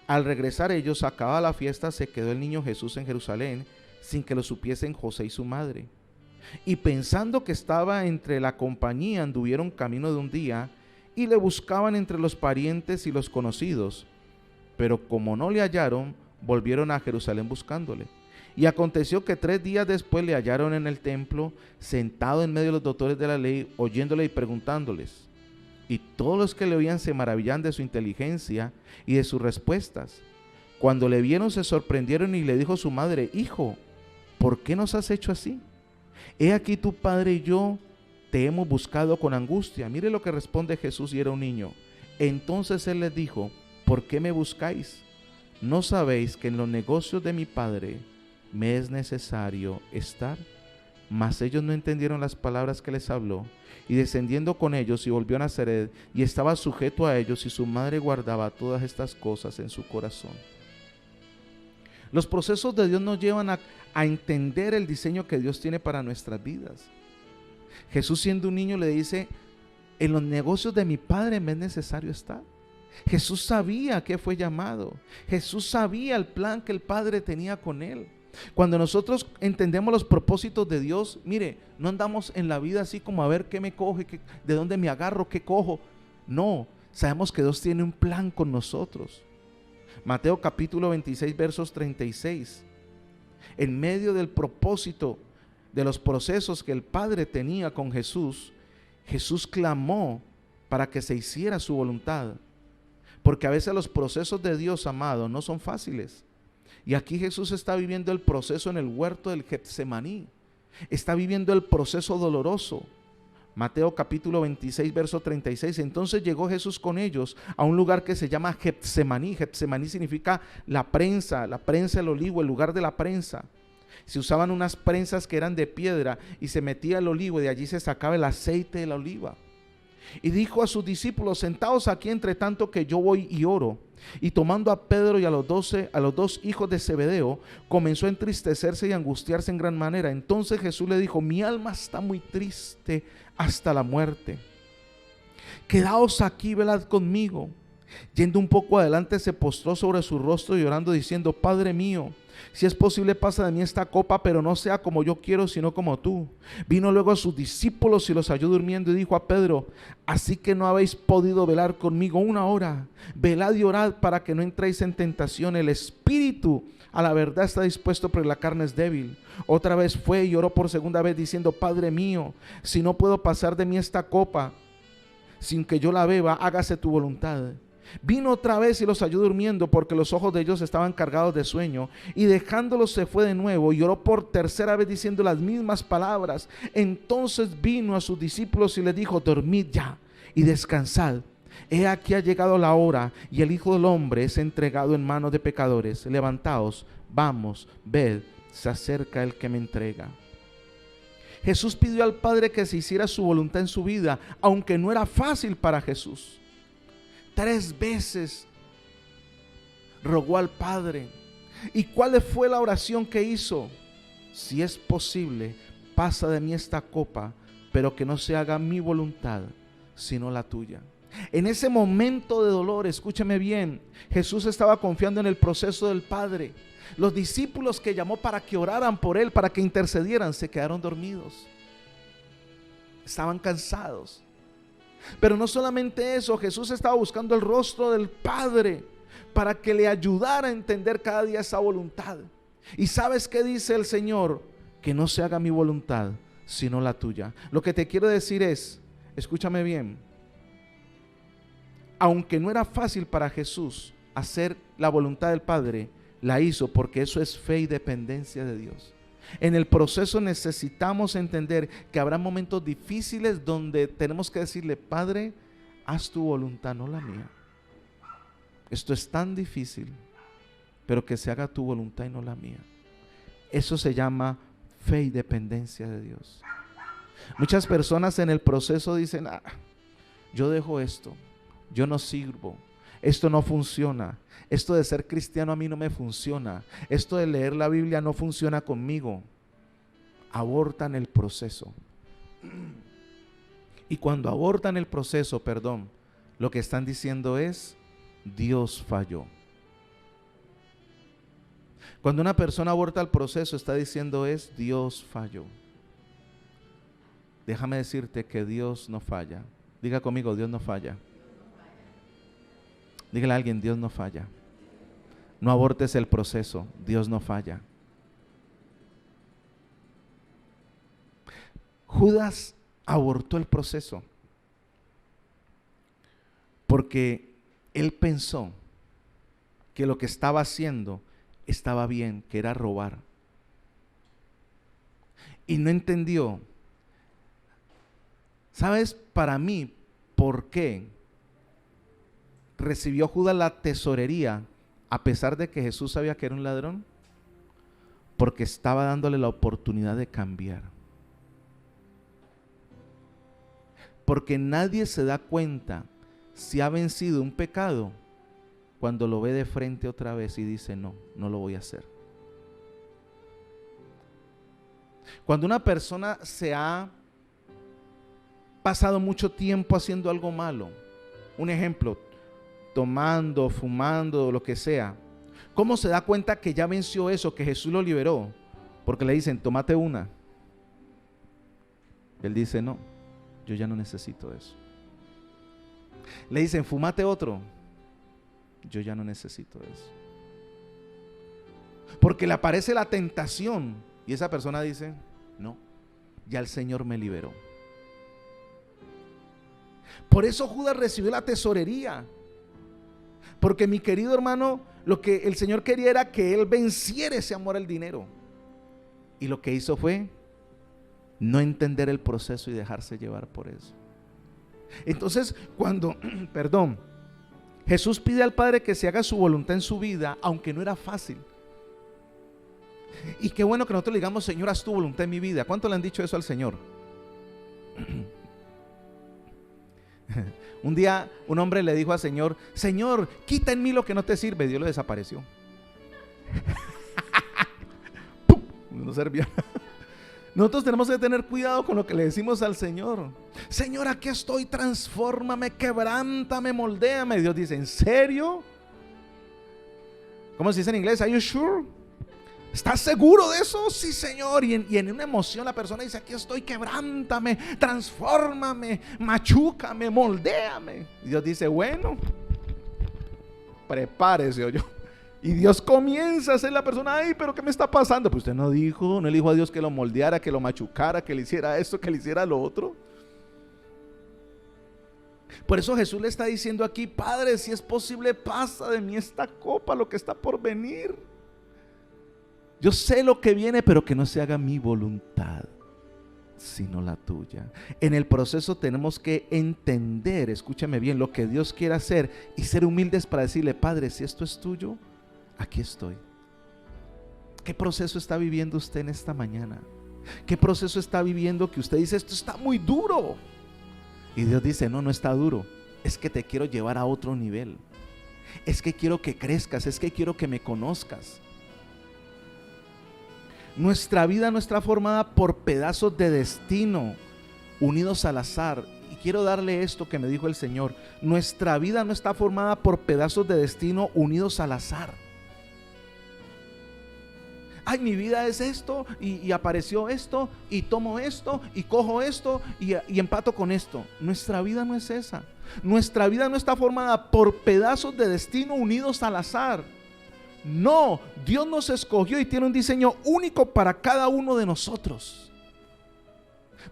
Al regresar ellos, acabada la fiesta, se quedó el niño Jesús en Jerusalén, sin que lo supiesen José y su madre. Y pensando que estaba entre la compañía, anduvieron camino de un día, y le buscaban entre los parientes y los conocidos, pero como no le hallaron, volvieron a Jerusalén buscándole. Y aconteció que 3 días después le hallaron en el templo, sentado en medio de los doctores de la ley, oyéndole y preguntándoles. Y todos los que le oían se maravillaban de su inteligencia y de sus respuestas. Cuando le vieron se sorprendieron y le dijo su madre, hijo, ¿por qué nos has hecho así? He aquí tu padre y yo te hemos buscado con angustia. Mire lo que responde Jesús, y era un niño. Entonces él les dijo, ¿por qué me buscáis? ¿No sabéis que en los negocios de mi padre me es necesario estar? Mas ellos no entendieron las palabras que les habló. Y descendiendo con ellos y volvió a Nazaret, y estaba sujeto a ellos, y su madre guardaba todas estas cosas en su corazón. Los procesos de Dios nos llevan a entender el diseño que Dios tiene para nuestras vidas. Jesús, siendo un niño, le dice, en los negocios de mi padre me es necesario estar. Jesús sabía que fue llamado. Jesús sabía el plan que el Padre tenía con él. Cuando nosotros entendemos los propósitos de Dios, mire, no andamos en la vida así como a ver qué me coge, de dónde me agarro, qué cojo. No, sabemos que Dios tiene un plan con nosotros. Mateo capítulo 26, versos 36. En medio del propósito de los procesos que el Padre tenía con Jesús, Jesús clamó para que se hiciera su voluntad. Porque a veces los procesos de Dios, amado, no son fáciles. Y aquí Jesús está viviendo el proceso en el huerto del Getsemaní. Está viviendo el proceso doloroso. Mateo capítulo 26, verso 36. Entonces llegó Jesús con ellos a un lugar que se llama Getsemaní. Getsemaní significa la prensa del olivo, el lugar de la prensa. Se usaban unas prensas que eran de piedra y se metía el olivo y de allí se sacaba el aceite de la oliva. Y dijo a sus discípulos, sentaos aquí entre tanto que yo voy y oro. Y tomando a Pedro y a los 2 hijos de Zebedeo, comenzó a entristecerse y angustiarse en gran manera. Entonces Jesús le dijo, mi alma está muy triste hasta la muerte. Quedaos aquí, velad conmigo. Yendo un poco adelante, se postró sobre su rostro llorando, diciendo, Padre mío, si es posible, pasa de mí esta copa, pero no sea como yo quiero, sino como tú. Vino luego a sus discípulos y los halló durmiendo y dijo a Pedro, así que no habéis podido velar conmigo 1 hora. Velad y orad para que no entréis en tentación. El espíritu a la verdad está dispuesto, pero la carne es débil. Otra vez fue y oró por segunda vez diciendo, Padre mío, si no puedo pasar de mí esta copa sin que yo la beba, hágase tu voluntad. Vino otra vez y los halló durmiendo, porque los ojos de ellos estaban cargados de sueño, y dejándolos se fue de nuevo y oró por tercera vez diciendo las mismas palabras. Entonces vino a sus discípulos y les dijo, dormid ya y descansad. He aquí ha llegado la hora y el Hijo del Hombre es entregado en manos de pecadores. Levantaos, vamos, ved, se acerca el que me entrega. Jesús pidió al Padre que se hiciera su voluntad en su vida, aunque no era fácil para Jesús. 3 veces rogó al Padre. ¿Y cuál fue la oración que hizo? Si es posible, pasa de mí esta copa, pero que no se haga mi voluntad, sino la tuya. En ese momento de dolor, escúcheme bien, Jesús estaba confiando en el proceso del Padre. Los discípulos que llamó para que oraran por él, para que intercedieran, se quedaron dormidos. Estaban cansados. Pero no solamente eso, Jesús estaba buscando el rostro del Padre para que le ayudara a entender cada día esa voluntad. ¿Y sabes qué dice el Señor? Que no se haga mi voluntad, sino la tuya. Lo que te quiero decir es, escúchame bien, aunque no era fácil para Jesús hacer la voluntad del Padre, la hizo porque eso es fe y dependencia de Dios. En el proceso necesitamos entender que habrá momentos difíciles donde tenemos que decirle, Padre, haz tu voluntad, no la mía. Esto es tan difícil, pero que se haga tu voluntad y no la mía. Eso se llama fe y dependencia de Dios. Muchas personas en el proceso dicen, yo dejo esto, yo no sirvo, esto no funciona, esto de ser cristiano a mí no me funciona, esto de leer la Biblia no funciona conmigo. Abortan el proceso. Y cuando abortan el proceso, lo que están diciendo es, Dios falló. Cuando una persona aborta el proceso, está diciendo es, Dios falló. Déjame decirte que Dios no falla. Diga conmigo, Dios no falla. Dígale a alguien, Dios no falla. No abortes el proceso, Dios no falla. Judas abortó el proceso porque él pensó que lo que estaba haciendo estaba bien, que era robar. Y no entendió. ¿Sabes para mí por qué recibió Judas la tesorería a pesar de que Jesús sabía que era un ladrón? Porque estaba dándole la oportunidad de cambiar. Porque nadie se da cuenta si ha vencido un pecado cuando lo ve de frente otra vez y dice, no lo voy a hacer. Cuando una persona se ha pasado mucho tiempo haciendo algo malo, un ejemplo, tomando, fumando, lo que sea, ¿cómo se da cuenta que ya venció eso, que Jesús lo liberó? Porque le dicen, tómate una. Él dice, no, yo ya no necesito eso. Le dicen, fúmate otro. Yo ya no necesito eso. Porque le aparece la tentación y esa persona dice, no, ya el Señor me liberó. Por eso Judas recibió la tesorería. Porque mi querido hermano, lo que el Señor quería era que él venciera ese amor al dinero. Y lo que hizo fue no entender el proceso y dejarse llevar por eso. Entonces, cuando, Jesús pide al Padre que se haga su voluntad en su vida, aunque no era fácil. Y qué bueno que nosotros le digamos, Señor, haz tu voluntad en mi vida. ¿Cuánto le han dicho eso al Señor? Un día un hombre le dijo al Señor, Señor, quita en mí lo que no te sirve. Dios lo desapareció. No servía. Nosotros tenemos que tener cuidado con lo que le decimos al Señor. Señor, aquí estoy, transfórmame, quebrántame, moldéame. Dios dice, ¿en serio? ¿Cómo se dice en inglés? ¿Are you sure? ¿Estás seguro de eso? Sí, Señor. Y en una emoción la persona dice, aquí estoy, quebrántame, transfórmame, machúcame, moldéame. Dios dice, bueno, prepárese, yo. Y Dios comienza a hacer la persona, ay, pero ¿qué me está pasando? Pues usted no le dijo a Dios que lo moldeara, que lo machucara, que le hiciera esto, que le hiciera lo otro. Por eso Jesús le está diciendo aquí, Padre, si es posible, pasa de mí esta copa, lo que está por venir. Yo sé lo que viene, pero que no se haga mi voluntad, sino la tuya. En el proceso tenemos que entender, escúchame bien, lo que Dios quiere hacer y ser humildes para decirle, Padre, si esto es tuyo, aquí estoy. ¿Qué proceso está viviendo usted en esta mañana? ¿Qué proceso está viviendo que usted dice, esto está muy duro? Y Dios dice, no, no está duro, es que te quiero llevar a otro nivel. Es que quiero que crezcas, es que quiero que me conozcas. Nuestra vida no está formada por pedazos de destino unidos al azar. Y quiero darle esto que me dijo el Señor. Nuestra vida no está formada por pedazos de destino unidos al azar. Ay, mi vida es esto y apareció esto y tomo esto y cojo esto y empato con esto. Nuestra vida no es esa. Nuestra vida no está formada por pedazos de destino unidos al azar. No, Dios nos escogió y tiene un diseño único para cada uno de nosotros.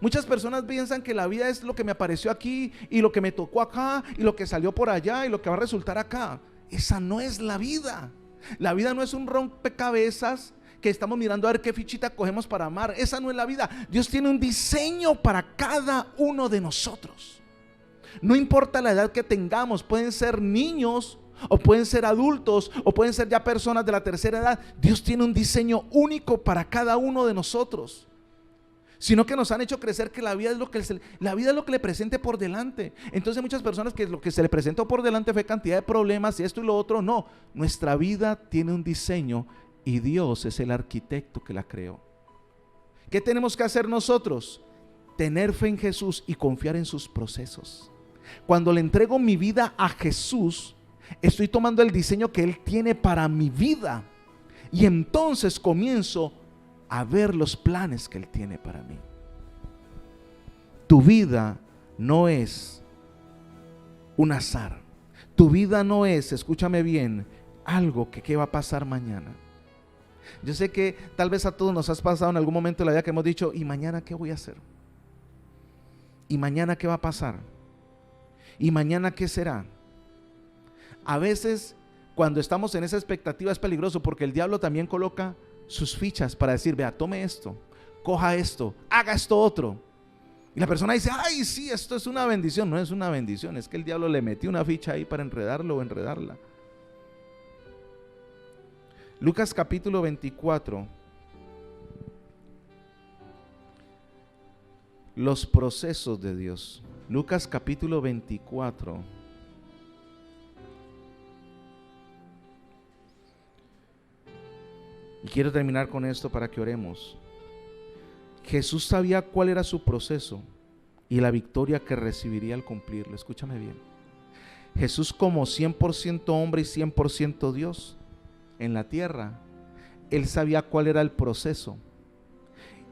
Muchas personas piensan que la vida es lo que me apareció aquí y lo que me tocó acá y lo que salió por allá y lo que va a resultar acá. Esa no es la vida. La vida no es un rompecabezas que estamos mirando a ver qué fichita cogemos para amar. Esa no es la vida. Dios tiene un diseño para cada uno de nosotros. No importa la edad que tengamos, pueden ser niños o pueden ser adultos o pueden ser ya personas de la tercera edad. Dios tiene un diseño único para cada uno de nosotros. Sino que nos han hecho crecer que la vida es lo que le presente por delante. Entonces muchas personas que lo que se le presentó por delante fue cantidad de problemas y esto y lo otro. No, nuestra vida tiene un diseño y Dios es el arquitecto que la creó. ¿Qué tenemos que hacer nosotros? Tener fe en Jesús y confiar en sus procesos. Cuando le entrego mi vida a Jesús, estoy tomando el diseño que Él tiene para mi vida y entonces comienzo a ver los planes que Él tiene para mí. Tu vida no es un azar. Tu vida no es, escúchame bien, algo que qué va a pasar mañana. Yo sé que tal vez a todos nos has pasado en algún momento de la vida que hemos dicho, ¿y mañana qué voy a hacer? ¿Y mañana qué va a pasar? ¿Y mañana qué será? A veces cuando estamos en esa expectativa es peligroso porque el diablo también coloca sus fichas para decir, vea, tome esto, coja esto, haga esto otro. Y la persona dice, ay, sí, esto es una bendición. No es una bendición, es que el diablo le metió una ficha ahí para enredarlo o enredarla. Lucas capítulo 24. Los procesos de Dios. Lucas capítulo 24. Y quiero terminar con esto para que oremos. Jesús sabía cuál era su proceso y la victoria que recibiría al cumplirlo. Escúchame bien. Jesús, como 100% hombre y 100% Dios en la tierra, Él sabía cuál era el proceso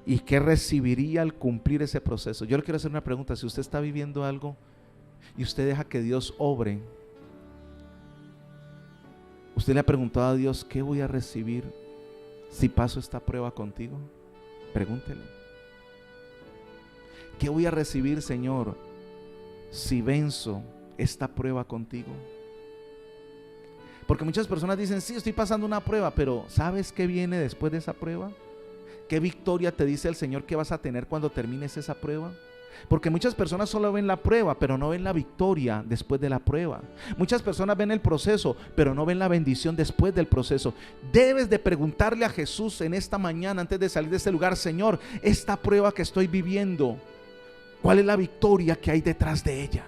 y qué recibiría al cumplir ese proceso. Yo le quiero hacer una pregunta. Si usted está viviendo algo y usted deja que Dios obre, ¿usted le ha preguntado a Dios qué voy a recibir si paso esta prueba contigo? Pregúntele. ¿Qué voy a recibir, Señor, si venzo esta prueba contigo? Porque muchas personas dicen, sí, estoy pasando una prueba, pero ¿sabes qué viene después de esa prueba? ¿Qué victoria te dice el Señor que vas a tener cuando termines esa prueba? Porque muchas personas solo ven la prueba, pero no ven la victoria después de la prueba. Muchas personas ven el proceso, pero no ven la bendición después del proceso. Debes de preguntarle a Jesús en esta mañana, antes de salir de este lugar, Señor, esta prueba que estoy viviendo, ¿cuál es la victoria que hay detrás de ella?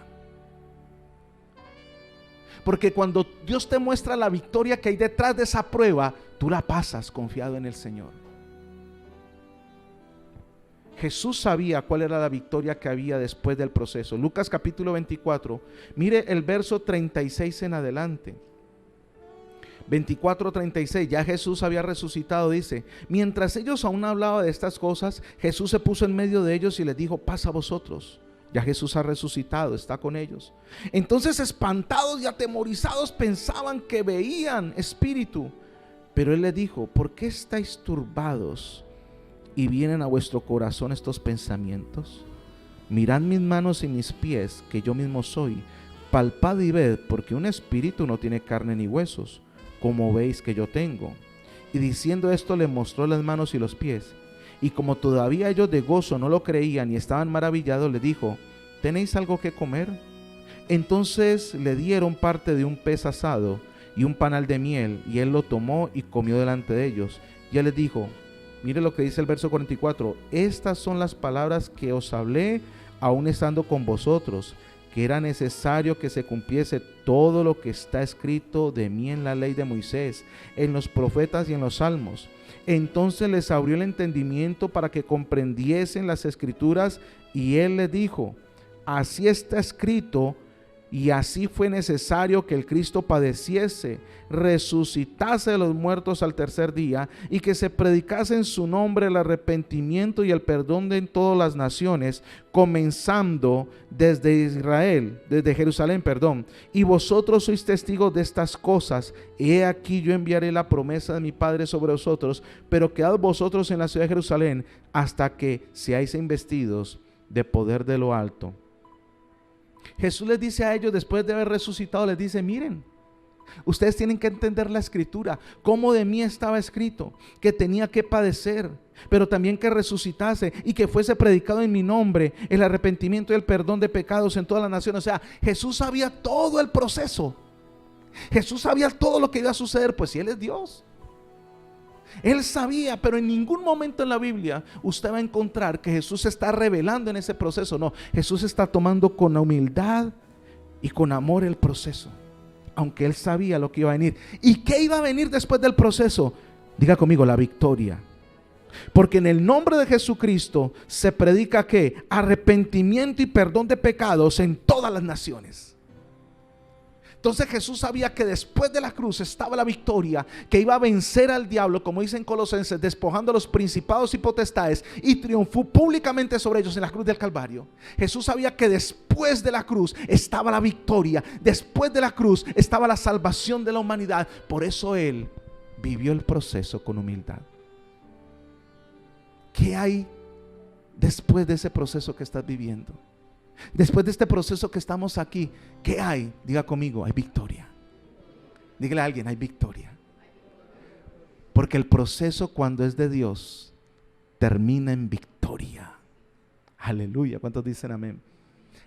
Porque cuando Dios te muestra la victoria que hay detrás de esa prueba, tú la pasas confiado en el Señor. Jesús sabía cuál era la victoria que había después del proceso. Lucas capítulo 24, mire el verso 36 en adelante. 24:36, ya Jesús había resucitado, dice, mientras ellos aún hablaban de estas cosas, Jesús se puso en medio de ellos y les dijo, paz a vosotros. Ya Jesús ha resucitado, está con ellos. Entonces, espantados y atemorizados, pensaban que veían espíritu. Pero Él les dijo, ¿por qué estáis turbados y vienen a vuestro corazón estos pensamientos? Mirad mis manos y mis pies, que yo mismo soy. Palpad y ved, porque un espíritu no tiene carne ni huesos, como veis que yo tengo. Y diciendo esto, le mostró las manos y los pies. Y como todavía ellos de gozo no lo creían y estaban maravillados, le dijo, ¿tenéis algo que comer? Entonces le dieron parte de un pez asado y un panal de miel, y él lo tomó y comió delante de ellos. Y él les dijo, Mire lo que dice el verso 44. Estas son las palabras que os hablé aún estando con vosotros, que era necesario que se cumpliese todo lo que está escrito de mí en la ley de Moisés, en los profetas y en los salmos. Entonces les abrió el entendimiento para que comprendiesen las escrituras, y él les dijo: así está escrito, y así fue necesario que el Cristo padeciese, resucitase de los muertos al tercer día, y que se predicase en su nombre el arrepentimiento y el perdón de todas las naciones, comenzando desde Israel, desde Jerusalén, y vosotros sois testigos de estas cosas. He aquí yo enviaré la promesa de mi Padre sobre vosotros, pero quedad vosotros en la ciudad de Jerusalén hasta que seáis investidos de poder de lo alto. Jesús les dice a ellos, después de haber resucitado, les dice: miren, ustedes tienen que entender la escritura, cómo de mí estaba escrito, que tenía que padecer, pero también que resucitase y que fuese predicado en mi nombre el arrepentimiento y el perdón de pecados en todas las naciones. O sea, Jesús sabía todo el proceso. Jesús sabía todo lo que iba a suceder, pues si Él es Dios. Él sabía, pero en ningún momento en la Biblia usted va a encontrar que Jesús se está revelando en ese proceso. No, Jesús está tomando con humildad y con amor el proceso, aunque Él sabía lo que iba a venir. ¿Y qué iba a venir después del proceso? Diga conmigo: la victoria. Porque en el nombre de Jesucristo se predica ¿qué? Arrepentimiento y perdón de pecados en todas las naciones. Entonces Jesús sabía que después de la cruz estaba la victoria, que iba a vencer al diablo, como dice en Colosenses, despojando a los principados y potestades, y triunfó públicamente sobre ellos en la cruz del Calvario. Jesús sabía que después de la cruz estaba la victoria, después de la cruz estaba la salvación de la humanidad. Por eso Él vivió el proceso con humildad. ¿Qué hay después de ese proceso que estás viviendo? Después de este proceso que estamos aquí, ¿qué hay? Diga conmigo: hay victoria. Dígale a alguien: hay victoria. Porque el proceso, cuando es de Dios, termina en victoria. Aleluya. ¿Cuántos dicen amén?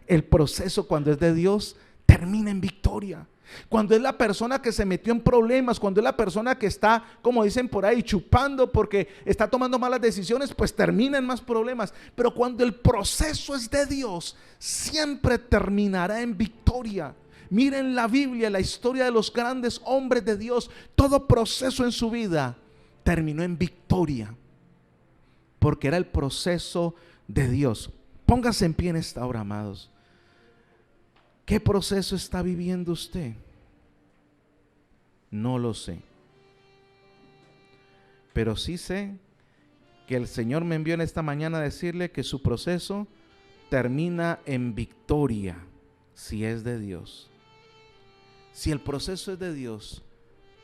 El proceso, cuando es de Dios, termina en victoria. Cuando es la persona que se metió en problemas, cuando es la persona que está, como dicen por ahí, chupando porque está tomando malas decisiones, pues termina en más problemas. Pero cuando el proceso es de Dios, siempre terminará en victoria. Miren la Biblia, la historia de los grandes hombres de Dios. Todo proceso en su vida terminó en victoria, porque era el proceso de Dios. Póngase en pie en esta hora, amados. ¿Qué proceso está viviendo usted? No lo sé. Pero sí sé que el Señor me envió en esta mañana a decirle que su proceso termina en victoria, si es de Dios. Si el proceso es de Dios,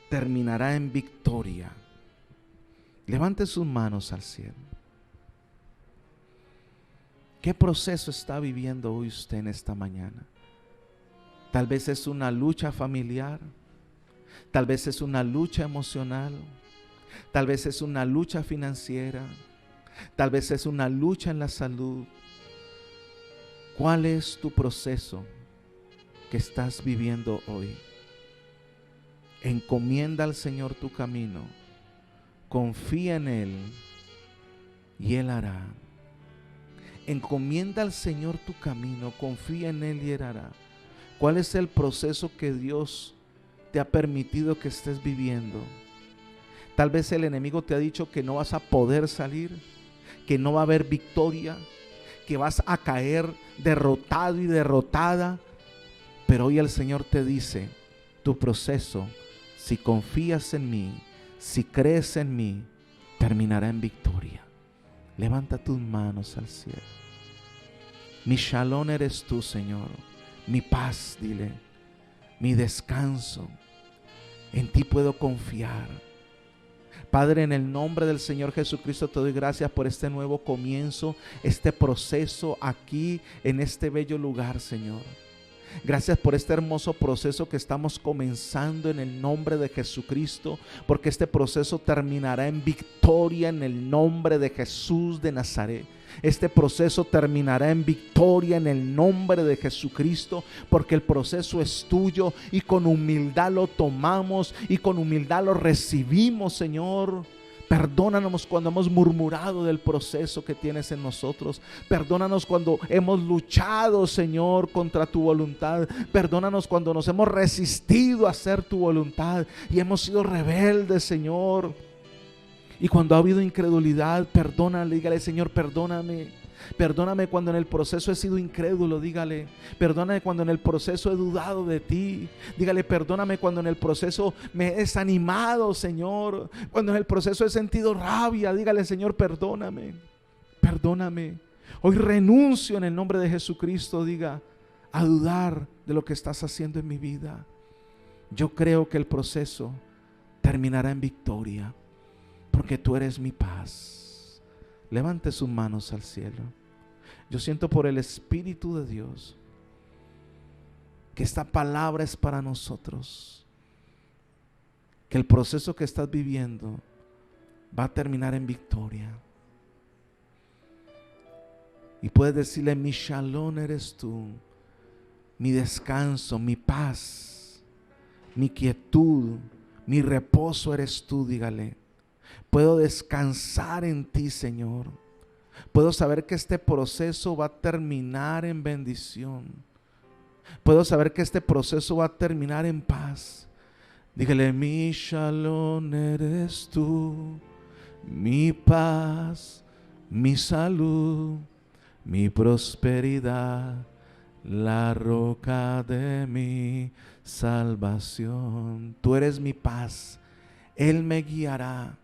terminará en victoria. Levante sus manos al cielo. ¿Qué proceso está viviendo hoy usted en esta mañana? Tal vez es una lucha familiar, tal vez es una lucha emocional, tal vez es una lucha financiera, tal vez es una lucha en la salud. ¿Cuál es tu proceso que estás viviendo hoy? Encomienda al Señor tu camino, confía en Él y Él hará. Encomienda al Señor tu camino, confía en Él y Él hará. ¿Cuál es el proceso que Dios te ha permitido que estés viviendo? Tal vez el enemigo te ha dicho que no vas a poder salir, que no va a haber victoria, que vas a caer derrotado y derrotada. Pero hoy el Señor te dice: tu proceso, si confías en mí, si crees en mí, terminará en victoria. Levanta tus manos al cielo. Mi shalom eres tú, Señor. Mi paz, dile, mi descanso, en ti puedo confiar. Padre, en el nombre del Señor Jesucristo te doy gracias por este nuevo comienzo, este proceso aquí en este bello lugar, Señor. Gracias por este hermoso proceso que estamos comenzando en el nombre de Jesucristo, porque este proceso terminará en victoria en el nombre de Jesús de Nazaret. Este proceso terminará en victoria en el nombre de Jesucristo, porque el proceso es tuyo y con humildad lo tomamos y con humildad lo recibimos, Señor. Perdónanos cuando hemos murmurado del proceso que tienes en nosotros. Perdónanos cuando hemos luchado, Señor, contra tu voluntad. Perdónanos cuando nos hemos resistido a hacer tu voluntad y hemos sido rebeldes, Señor. Y cuando ha habido incredulidad, perdónale, dígale: Señor, perdóname. Perdóname cuando en el proceso he sido incrédulo, dígale. Perdóname cuando en el proceso he dudado de ti. Dígale: perdóname cuando en el proceso me he desanimado, Señor. Cuando en el proceso he sentido rabia, dígale: Señor, perdóname. Perdóname. Hoy renuncio en el nombre de Jesucristo, diga, a dudar de lo que estás haciendo en mi vida. Yo creo que el proceso terminará en victoria, porque tú eres mi paz. Levante sus manos al cielo. Yo siento por el Espíritu de Dios que esta palabra es para nosotros, que el proceso que estás viviendo va a terminar en victoria. Y puedes decirle: mi shalom eres tú, mi descanso, mi paz, mi quietud, mi reposo eres tú. Dígale: puedo descansar en ti, Señor. Puedo saber que este proceso va a terminar en bendición. Puedo saber que este proceso va a terminar en paz. Dígale: mi shalom eres tú, mi paz, mi salud, mi prosperidad, la roca de mi salvación. Tú eres mi paz. Él me guiará.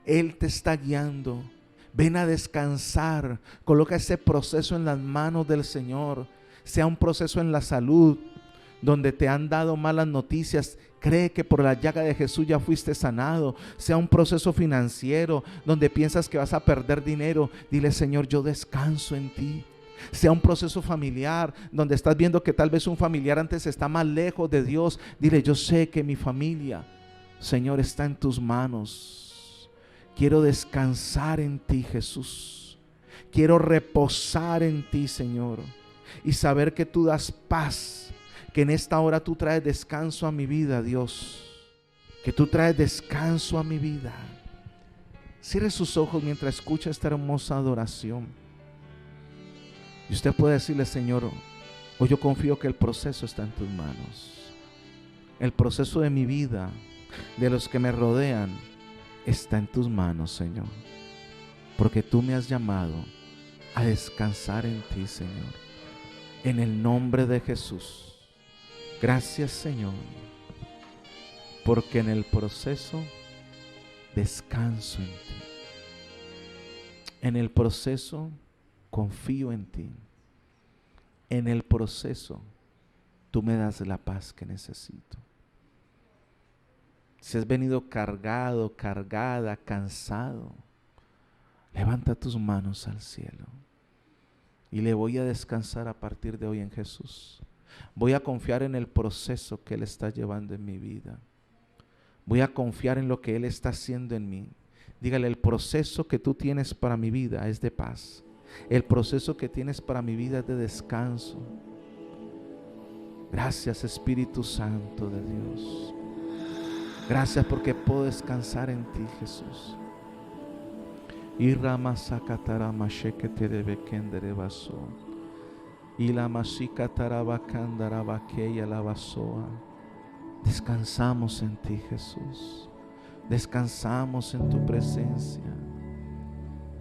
Él te está guiando. Ven a descansar. Coloca ese proceso en las manos del Señor. Sea un proceso en la salud, donde te han dado malas noticias. Cree que por la llaga de Jesús ya fuiste sanado. Sea un proceso financiero, donde piensas que vas a perder dinero. Dile: Señor, yo descanso en ti. Sea un proceso familiar, donde estás viendo que tal vez un familiar antes está más lejos de Dios. Dile: yo sé que mi familia, Señor, está en tus manos. Quiero descansar en ti, Jesús. Quiero reposar en ti, Señor, y saber que tú das paz, que en esta hora tú traes descanso a mi vida, Dios. Que tú traes descanso a mi vida. Cierre sus ojos mientras escucha esta hermosa adoración. Y usted puede decirle: Señor, hoy yo confío que el proceso está en tus manos. El proceso de mi vida, de los que me rodean, está en tus manos, Señor, porque tú me has llamado a descansar en ti, Señor, en el nombre de Jesús. Gracias, Señor, porque en el proceso descanso en ti. En el proceso confío en ti. En el proceso tú me das la paz que necesito. Si has venido cargado, cargada, cansado, levanta tus manos al cielo y le voy a descansar a partir de hoy en Jesús. Voy a confiar en el proceso que Él está llevando en mi vida. Voy a confiar en lo que Él está haciendo en mí. Dígale: el proceso que tú tienes para mi vida es de paz. El proceso que tienes para mi vida es de descanso. Gracias, Espíritu Santo de Dios. Gracias porque puedo descansar en ti, Jesús. Y Rama Sakatarama Sheketere Kendere Baso. Y la Mashikataraba Kandaraba Keya la Basoa. Descansamos en ti, Jesús. Descansamos en tu presencia.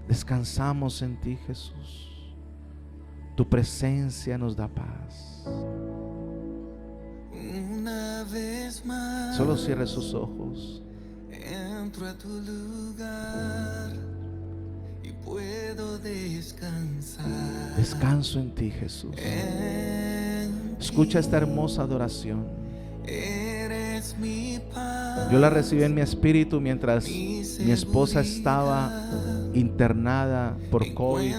Descansamos en ti, Jesús. Tu presencia nos da paz. Una vez más, solo cierre sus ojos. Entro a tu lugar y puedo descansar. Descanso en ti, Jesús. Escucha esta hermosa adoración. Eres mi paz. Yo la recibí en mi espíritu mientras mi esposa estaba internada por COVID.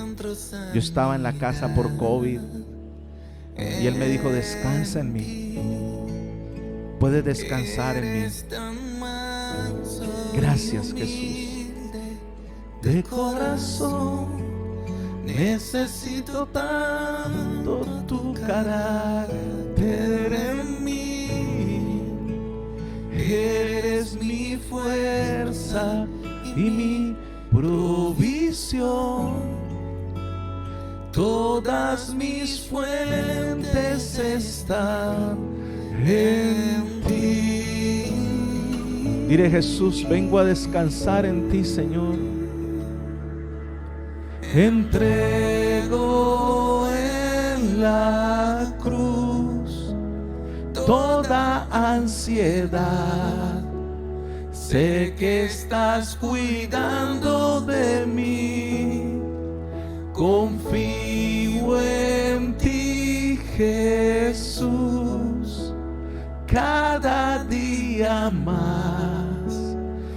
Yo estaba en la casa por COVID. Y Él me dijo: descansa en mí. Puedes descansar en mí. Gracias, Jesús. De corazón necesito tanto tu carácter en mí. Eres mi fuerza y y mi provisión. Todas mis fuentes están en ti. Dile: Jesús, vengo a descansar en ti, Señor. Entrego en la cruz toda ansiedad. Sé que estás cuidando de mí. Confío en ti, Jesús, cada día más.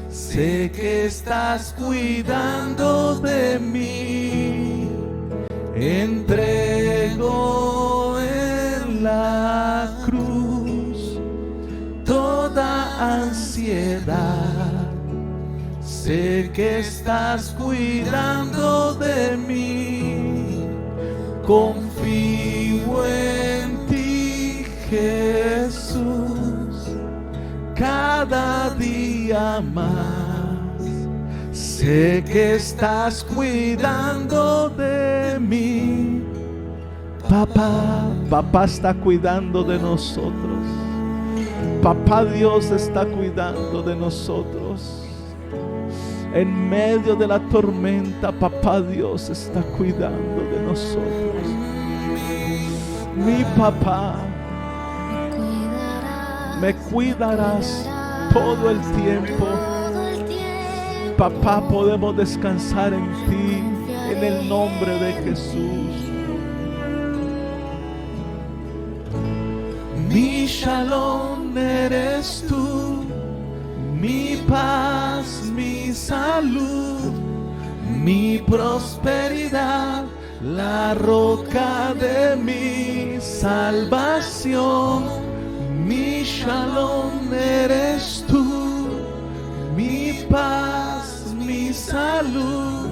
Sé que estás cuidando de mí. Entrego en la cruz toda ansiedad. Sé que estás cuidando de mí. Confío en ti, Jesús, cada día más. Sé que estás cuidando de mí. Papá está cuidando de nosotros. Papá Dios está cuidando de nosotros. En medio de la tormenta, Papá Dios está cuidando de nosotros. Mi papá, me cuidarás todo el tiempo. Papá, podemos descansar en ti, en el nombre de Jesús. Mi Shalom eres tú, mi paz, mi salud, mi prosperidad, la roca de mi salvación. Mi Shalom eres tú, mi paz, mi salud,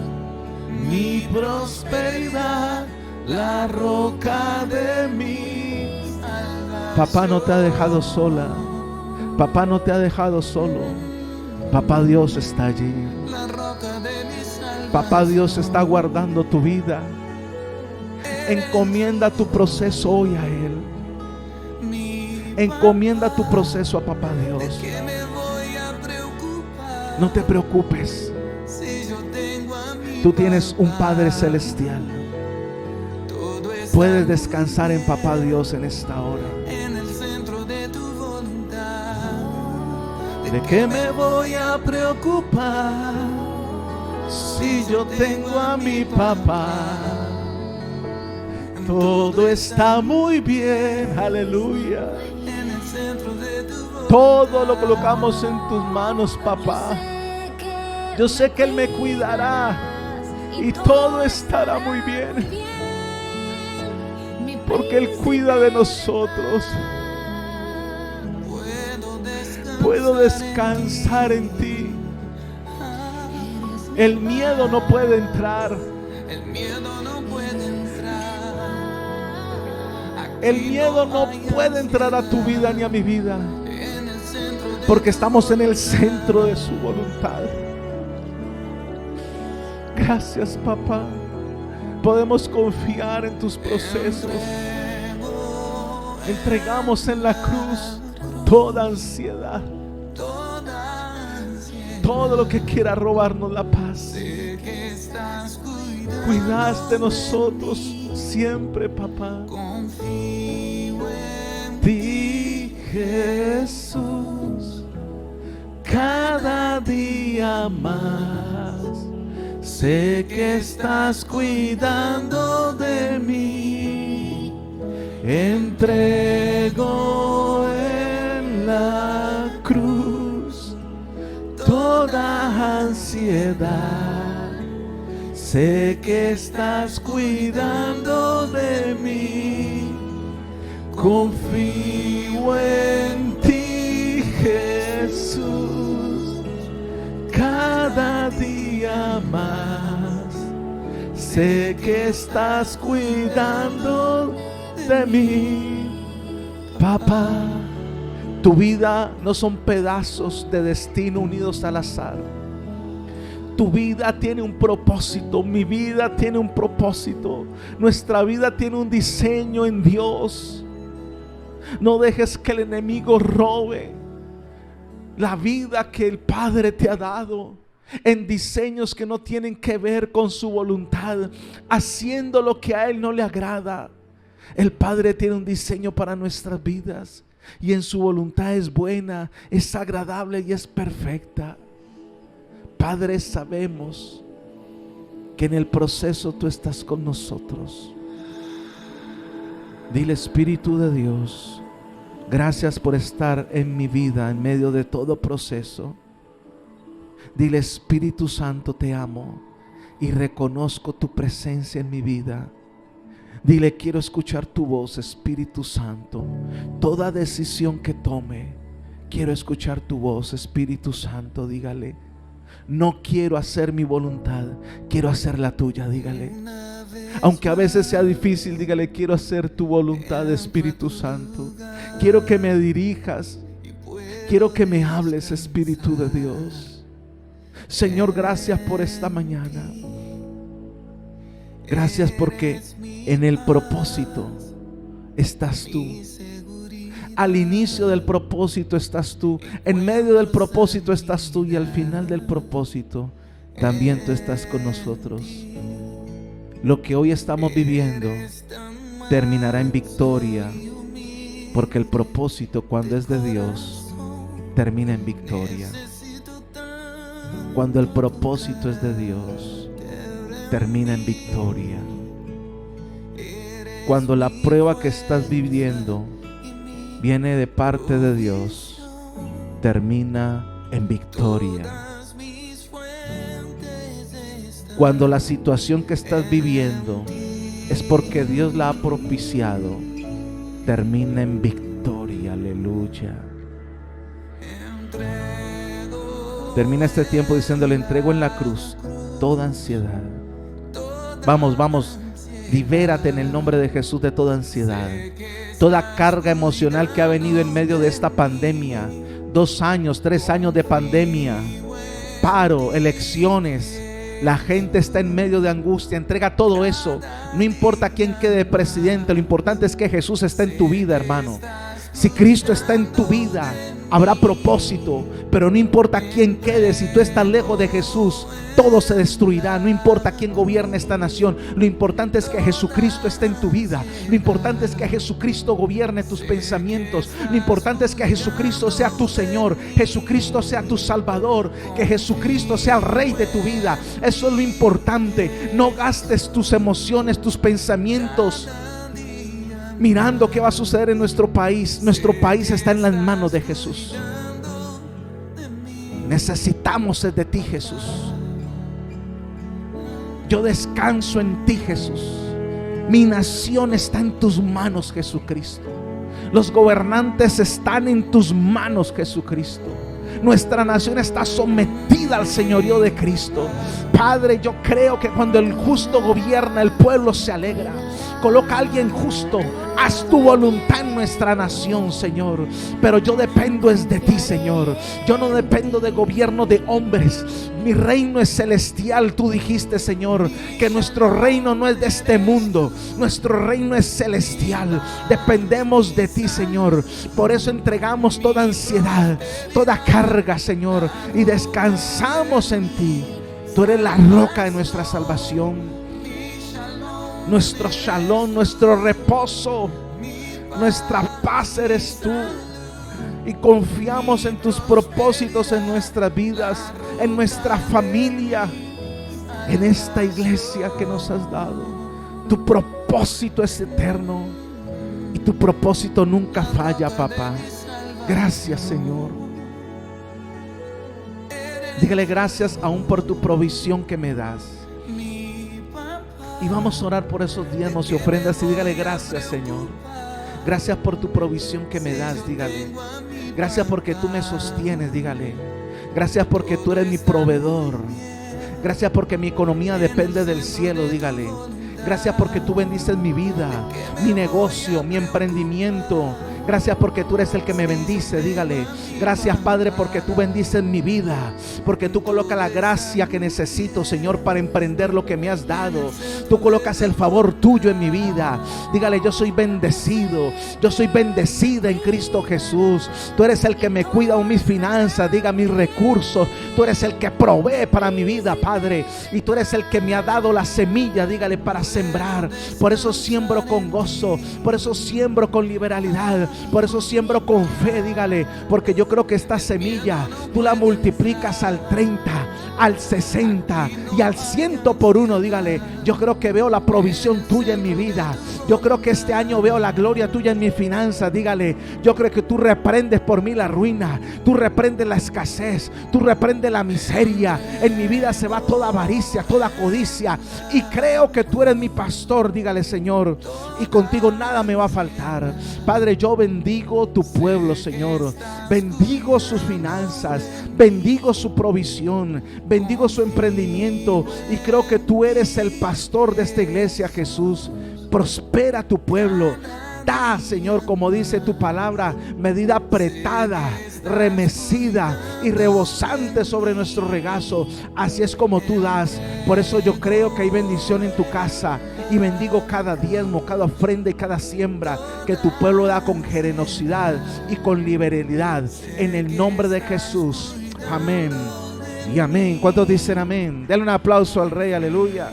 mi prosperidad, la roca de mi salvación. Papá no te ha dejado sola. Papá no te ha dejado solo. Papá Dios está allí. Papá Dios está guardando tu vida. Encomienda tu proceso hoy a Él. Encomienda tu proceso a Papá Dios. No te preocupes. Tú tienes un Padre celestial. Puedes descansar en Papá Dios en esta hora. ¿De qué me voy a preocupar si yo tengo a mi papá? Todo está muy bien, aleluya. Todo lo colocamos en tus manos, papá. Yo sé que Él me cuidará y todo estará muy bien, porque Él cuida de nosotros. Puedo descansar en ti. El miedo no puede entrar. El miedo no puede entrar a tu vida ni a mi vida, porque estamos en el centro de su voluntad. Gracias, papá. Podemos confiar en tus procesos. Entregamos en la cruz toda ansiedad, todo lo que quiera robarnos la paz. Cuidas de nosotros siempre, papá. Confío en ti, Jesús, cada día más. Sé que estás cuidando de mí. Entrego en la cruz toda ansiedad. Sé que estás cuidando de mí. Confío en ti, Jesús, cada día más. Sé que estás cuidando de mí. Papá, tu vida no son pedazos de destino unidos al azar. Tu vida tiene un propósito, mi vida tiene un propósito, nuestra vida tiene un diseño en Dios. No dejes que el enemigo robe la vida que el Padre te ha dado en diseños que no tienen que ver con su voluntad, haciendo lo que a Él no le agrada. El Padre tiene un diseño para nuestras vidas y en su voluntad es buena, es agradable y es perfecta. Padre, sabemos que en el proceso tú estás con nosotros. Dile: Espíritu de Dios, gracias por estar en mi vida en medio de todo proceso. Dile: Espíritu Santo, te amo y reconozco tu presencia en mi vida. Dile: quiero escuchar tu voz, Espíritu Santo. Toda decisión que tome, quiero escuchar tu voz, Espíritu Santo. Dígale: no quiero hacer mi voluntad, quiero hacer la tuya. Dígale, aunque a veces sea difícil, dígale: quiero hacer tu voluntad, Espíritu Santo. Quiero que me dirijas, quiero que me hables, Espíritu de Dios. Señor, gracias por esta mañana. Gracias porque en el propósito estás tú. Al inicio del propósito estás tú, en medio del propósito estás tú, y al final del propósito también tú estás con nosotros. Lo que hoy estamos viviendo terminará en victoria, porque el propósito, cuando es de Dios, termina en victoria. Cuando el propósito es de Dios, termina en victoria. Cuando la prueba que estás viviendo viene de parte de Dios, termina en victoria. Cuando la situación que estás viviendo es porque Dios la ha propiciado, termina en victoria. Aleluya. Termina este tiempo diciendo: le entrego en la cruz toda ansiedad. Vamos, libérate en el nombre de Jesús de toda ansiedad, toda carga emocional que ha venido en medio de esta pandemia. 2 años, 3 años de pandemia, paro, elecciones. La gente está en medio de angustia. Entrega todo eso. No importa quién quede presidente, lo importante es que Jesús está en tu vida, hermano. Si Cristo está en tu vida, habrá propósito. Pero no importa quién quede, si tú estás lejos de Jesús, todo se destruirá. No importa quién gobierne esta nación, lo importante es que Jesucristo esté en tu vida. Lo importante es que Jesucristo gobierne tus pensamientos. Lo importante es que Jesucristo sea tu Señor, Jesucristo sea tu Salvador, que Jesucristo sea el Rey de tu vida. Eso es lo importante. No gastes tus emociones, tus pensamientos mirando qué va a suceder en nuestro país. Nuestro país está en las manos de Jesús. Necesitamos de ti, Jesús. Yo descanso en ti, Jesús. Mi nación está en tus manos, Jesucristo. Los gobernantes están en tus manos, Jesucristo. Nuestra nación está sometida al señorío de Cristo. Padre, yo creo que cuando el justo gobierna, el pueblo se alegra. Coloca a alguien justo. Haz tu voluntad en nuestra nación, Señor. Pero yo dependo es de ti, Señor. Yo no dependo de gobierno de hombres. Mi reino es celestial. Tú dijiste, Señor, que nuestro reino no es de este mundo. Nuestro reino es celestial. Dependemos de ti, Señor. Por eso entregamos toda ansiedad, toda carga, Señor, y descansamos en ti. Tú eres la roca de nuestra salvación, nuestro shalom, nuestro reposo, nuestra paz eres tú. Y confiamos en tus propósitos en nuestras vidas, en nuestra familia, en esta iglesia que nos has dado. Tu propósito es eterno y tu propósito nunca falla, papá. Gracias, Señor. Dígale gracias aún por tu provisión que me das. Y vamos a orar por esos diezmos y ofrendas y dígale gracias, Señor. Gracias por tu provisión que me das, dígale. Gracias porque tú me sostienes, dígale. Gracias porque tú eres mi proveedor. Gracias porque mi economía depende del cielo, dígale. Gracias porque tú bendices mi vida, mi negocio, mi emprendimiento. Gracias porque tú eres el que me bendice. Dígale, gracias Padre porque tú bendices mi vida, porque tú colocas la gracia que necesito, Señor, para emprender lo que me has dado. Tú colocas el favor tuyo en mi vida. Dígale, yo soy bendecido, yo soy bendecida en Cristo Jesús. Tú eres el que me cuida mis finanzas, diga, mis recursos. Tú eres el que provee para mi vida, Padre, y tú eres el que me ha dado la semilla, dígale, para sembrar. Por eso siembro con gozo, por eso siembro con liberalidad, por eso siembro con fe, dígale, porque yo creo que esta semilla tú la multiplicas al 30, al 60 y al 100 por uno. Dígale, yo creo que veo la provisión tuya en mi vida. Yo creo que este año veo la gloria tuya en mis finanzas. Dígale, yo creo que tú reprendes por mí la ruina, tú reprendes la escasez, tú reprendes la miseria. En mi vida se va toda avaricia, toda codicia, y creo que tú eres mi pastor. Dígale, Señor, y contigo nada me va a faltar. Padre, yo bendigo tu pueblo, Señor. Bendigo sus finanzas, bendigo su provisión, bendigo su emprendimiento, y creo que tú eres el pastor de esta iglesia, Jesús. Prospera tu pueblo. Da, Señor, como dice tu palabra, medida apretada, remecida y rebosante sobre nuestro regazo. Así es como tú das. Por eso yo creo que hay bendición en tu casa, y bendigo cada diezmo, cada ofrenda y cada siembra que tu pueblo da con generosidad y con liberalidad, en el nombre de Jesús. Amén y amén. ¿Cuántos dicen amén? Denle un aplauso al Rey, aleluya.